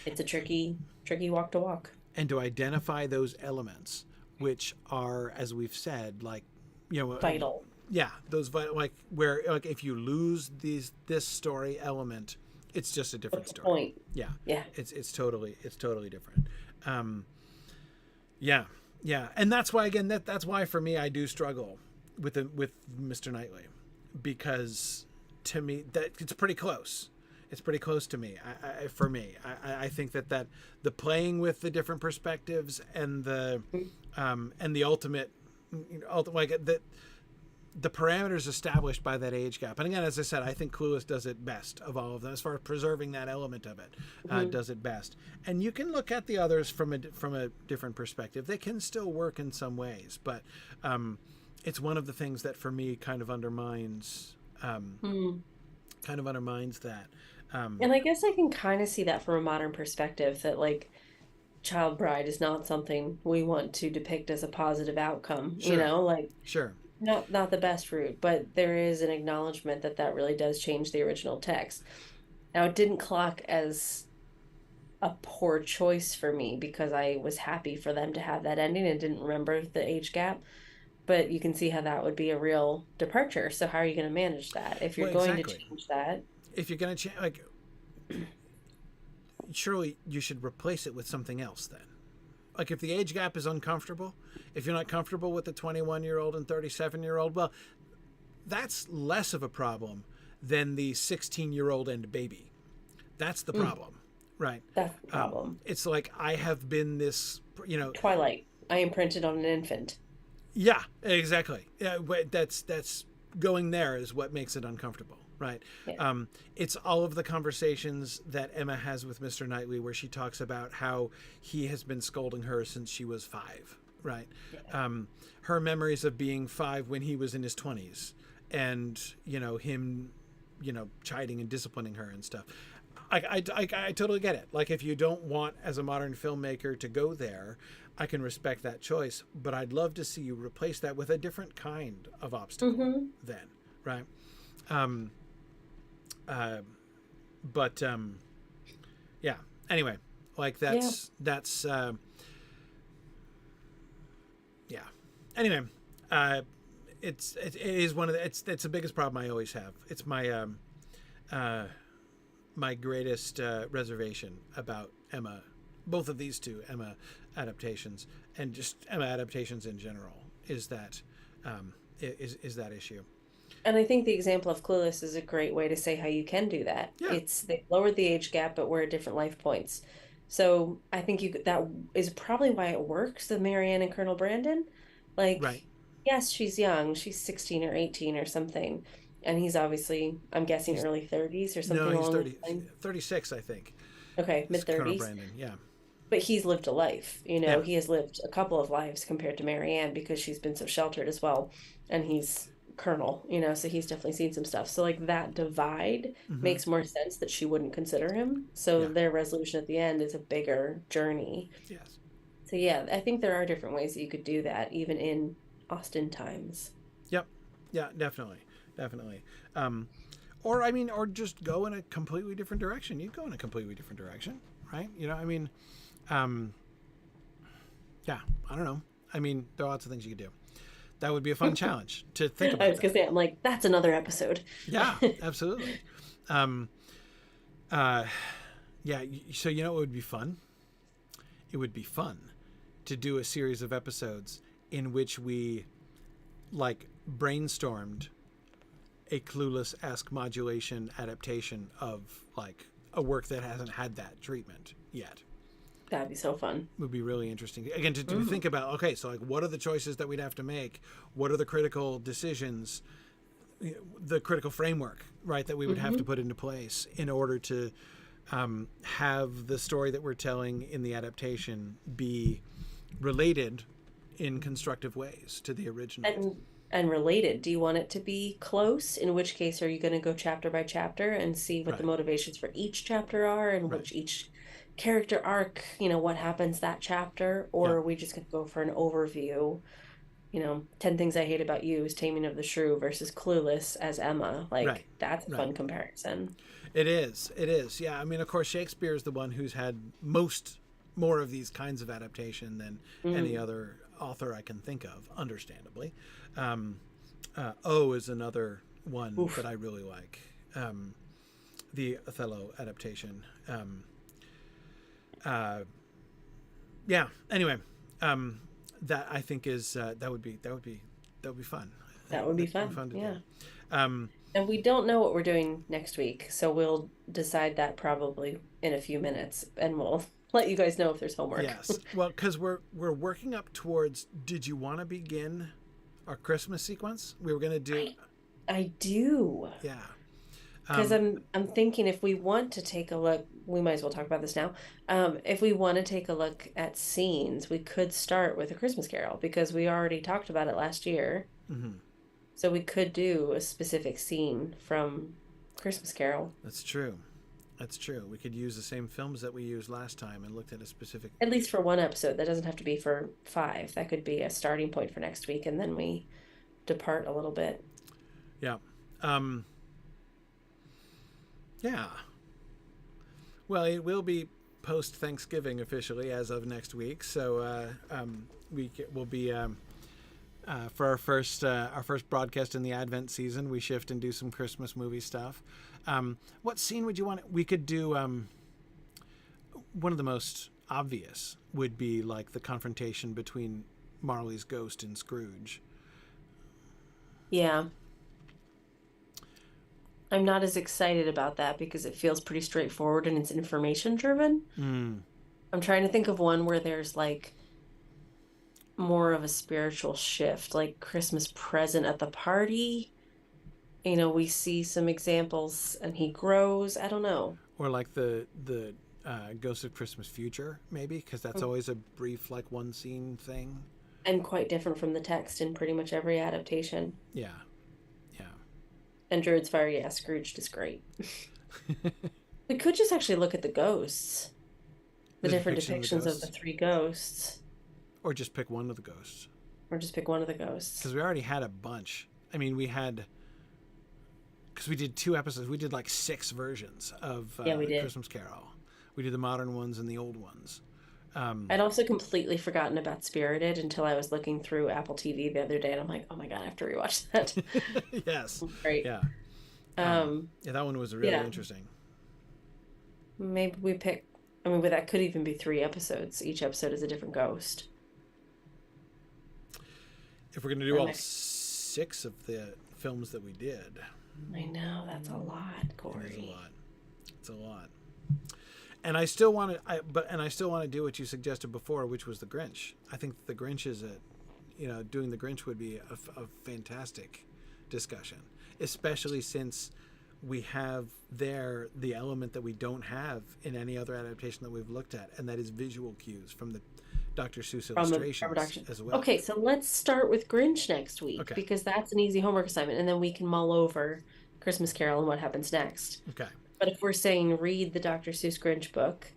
It's a tricky walk to walk. And to identify those elements, which are, as we've said, like, vital. Yeah, those vital, like where, like if you lose this story element, it's just a different story. Point. Yeah. Yeah. It's totally different. Yeah. And that's why, again, that's why for me I do struggle with Mr. Knightley, because to me that it's pretty close. It's pretty close to me. I think that the playing with the different perspectives and the ultimate, like the parameters established by that age gap. And again, as I said, I think Clueless does it best of all of them, as far as preserving that element of it. Does it best. And you can look at the others from a different perspective. They can still work in some ways, but it's one of the things that for me kind of undermines that. And I guess I can kind of see that from a modern perspective, that like child bride is not something we want to depict as a positive outcome. Sure. Sure. Not the best route, but there is an acknowledgement that really does change the original text. Now, it didn't clock as a poor choice for me, because I was happy for them to have that ending and didn't remember the age gap. But you can see how that would be a real departure. So how are you going to manage that if you're going to change that? If you're going to change, like, surely you should replace it with something else then. Like, if the age gap is uncomfortable, if you're not comfortable with the 21-year-old and 37-year-old, well, that's less of a problem than the 16-year-old and baby. That's the problem, right? That's the problem. It's like, I have been this, Twilight. I imprinted on an infant. Yeah, exactly. Yeah, that's going there is what makes it uncomfortable, right? Yeah. It's all of the conversations that Emma has with Mr. Knightley, where she talks about how he has been scolding her since she was 5, right? Yeah. Her memories of being 5 when he was in his 20s, and him, chiding and disciplining her and stuff. I totally get it. Like, if you don't want, as a modern filmmaker, to go there, I can respect that choice, but I'd love to see you replace that with a different kind of obstacle then, right? Yeah. Anyway, like that's yeah. Anyway, it is one of the, it's the biggest problem I always have. It's my my greatest reservation about Emma, both of these two Emma adaptations, and just Emma adaptations in general, is that that issue. And I think the example of Clueless is a great way to say how you can do that. Yeah. They lowered the age gap, but we're at different life points. So I think that is probably why it works, the Marianne and Colonel Brandon, Like, Right. yes, she's young. She's 16 or 18 or something. And he's obviously, I'm guessing He's early 30s or no, something he's along those 30, lines. 36, I think. Okay, This mid is Colonel 30s. Brandon. Yeah. But he's lived a life, Yeah. he has lived a couple of lives compared to Marianne because she's been so sheltered as well. And he's Colonel, so he's definitely seen some stuff. So like that divide Hmm. makes more sense that she wouldn't consider him. So Yeah. their resolution at the end is a bigger journey. Yes. So yeah, I think there are different ways that you could do that, even in Austen times. Yep. Yeah, definitely. Definitely. Um, or, I mean, or just go in a completely different direction. You'd go in a completely different direction, right? I mean, um, yeah, I don't know. I mean, there are lots of things you could do. That would be a fun challenge to think I about was gonna that. say, I'm like, that's another episode. Yeah, absolutely. Um, uh, yeah, so it would be fun? It would be fun to do a series of episodes in which we like brainstormed a Clueless-esque modulation adaptation of like a work that hasn't had that treatment yet. That'd be so fun. Would be really interesting again to Mm. think about. Okay, so like, what are the choices that we'd have to make? What are the critical decisions, the critical framework, right, that we would have to Hmm. put into place in order to have the story that we're telling in the adaptation be related in constructive ways to the original. And related, do you want it to be close? In which case, are you going to go chapter by chapter and see what the Right. motivations for each chapter are and Right. which each character arc, what happens that chapter? Or Yeah. are we just going to go for an overview? 10 Things I Hate About You is Taming of the Shrew versus Clueless as Emma. Right. Like, that's a Right. fun comparison. It is. It is. Yeah. I mean, of course, Shakespeare is the one who's had more of these kinds of adaptation than any Mm. other author I can think of, understandably. Um, O is another one that Oof. I really like. The Othello adaptation. Uh, yeah. Anyway, that I think is that would be fun. I That think would be that would be fun. fun to do. Yeah. Um, And we don't know what we're doing next week, so we'll decide that probably in a few minutes, and we'll let you guys know if there's homework. yes. Well, because we're working up towards. Did you want to begin our Christmas sequence? We were going to do. I do. Yeah. Because Um, I'm thinking if we want to take a look, we might as well talk about this now. If we want to take a look at scenes, we could start with A Christmas Carol because we already talked about it last year. mhm. So we could do a specific scene from Christmas Carol, That's true. That's true. We could use the same films that we used last time and looked at a specific. at least for one episode. That doesn't have to be for five. That could be a starting point for next week, and then we depart a little bit. Yeah. Um, yeah. Well, it will be post Thanksgiving officially as of next week. So will be for our first broadcast in the Advent season. We shift and do some Christmas movie stuff. What scene would you want? We could do one of the most obvious would be like the confrontation between Marley's ghost and Scrooge. Yeah. I'm not as excited about that because it feels pretty straightforward and it's information driven. Mm. I'm trying to think of one where there's like more of a spiritual shift, like Christmas present at the party. We see some examples and he grows. I don't know. Or like the Ghost of Christmas Future, maybe, because that's always a brief, like one scene thing. And quite different from the text in pretty much every adaptation. Yeah, yeah. And Druid's Fire, yeah, Scrooged is great. We could just actually look at the ghosts, the different depiction depictions of the ghosts, three ghosts, or just pick one of the ghosts, or just pick one of the ghosts. because we already had a bunch. I mean, because we did 2 episodes. We did like 6 versions of Yeah, we did. Christmas Carol. We did the modern ones and the old ones. I'd also completely forgotten about Spirited until I was looking through Apple TV the other day, and I'm like, oh my God, I have to rewatch that. Yes. Great. Yeah. Um, Yeah, that one was really yeah. interesting. Maybe we pick, I mean, but that could even be 3 episodes. Each episode is a different ghost. If we're gonna do Or all maybe- 6 of the films that we did, I know, that's a lot, it is a Corey. lot. It's a lot. And I still want to, I still want to do what you suggested before, which was the Grinch. I think the Grinch doing the Grinch would be a fantastic discussion, especially since we have there the element that we don't have in any other adaptation that we've looked at, and that is visual cues from the Dr. Seuss illustrations as well. Okay, so let's start with Grinch next week, because that's an easy homework assignment, and then we can mull over Christmas Carol and what happens next. Okay. But if we're saying read the Dr. Seuss Grinch book,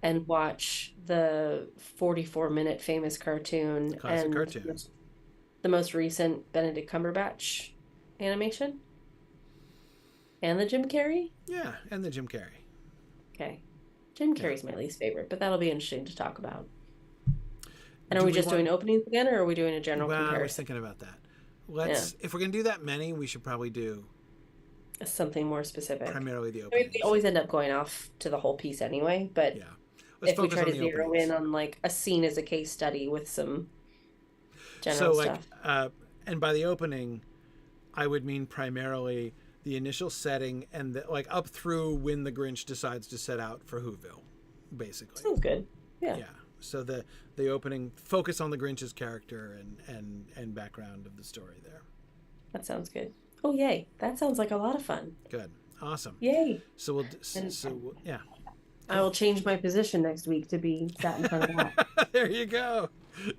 and watch the 44-minute famous cartoon, classic cartoon, the most recent Benedict Cumberbatch animation, and the Jim Carrey. Yeah, and the Jim Carrey. Okay, Jim Carrey's my least favorite, but that'll be interesting to talk about. And are we just doing openings again, or are we doing a general comparison? I was thinking about that. If we're going to do that many, we should probably do something more specific. Primarily the openings. We always end up going off to the whole piece anyway, but if we try to zero in on like a scene as a case study with some general stuff. And by the opening, I would mean primarily the initial setting and up through when the Grinch decides to set out for Whoville, basically. Sounds good. Yeah. So the opening, focus on the Grinch's character and background of the story there. That sounds good. Oh, yay. That sounds like a lot of fun. Good. Awesome. Yay. So yeah. I will change my position next week to be sat in front of that. There you go.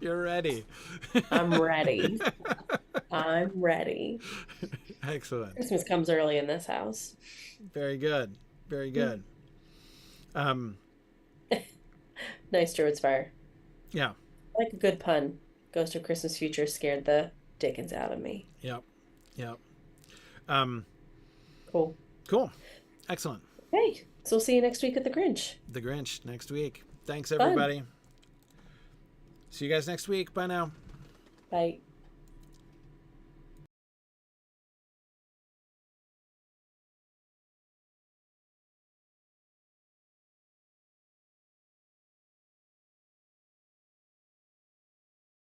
You're ready. I'm ready. I'm ready. Excellent. Christmas comes early in this house. Very good. Very good. Nice, Druid's Fire. Yeah. I like a good pun. Ghost of Christmas Future scared the dickens out of me. Yep. Cool. Excellent. Okay. So we'll see you next week at The Grinch. The Grinch next week. Thanks, everybody. See you guys next week. Bye now. Bye.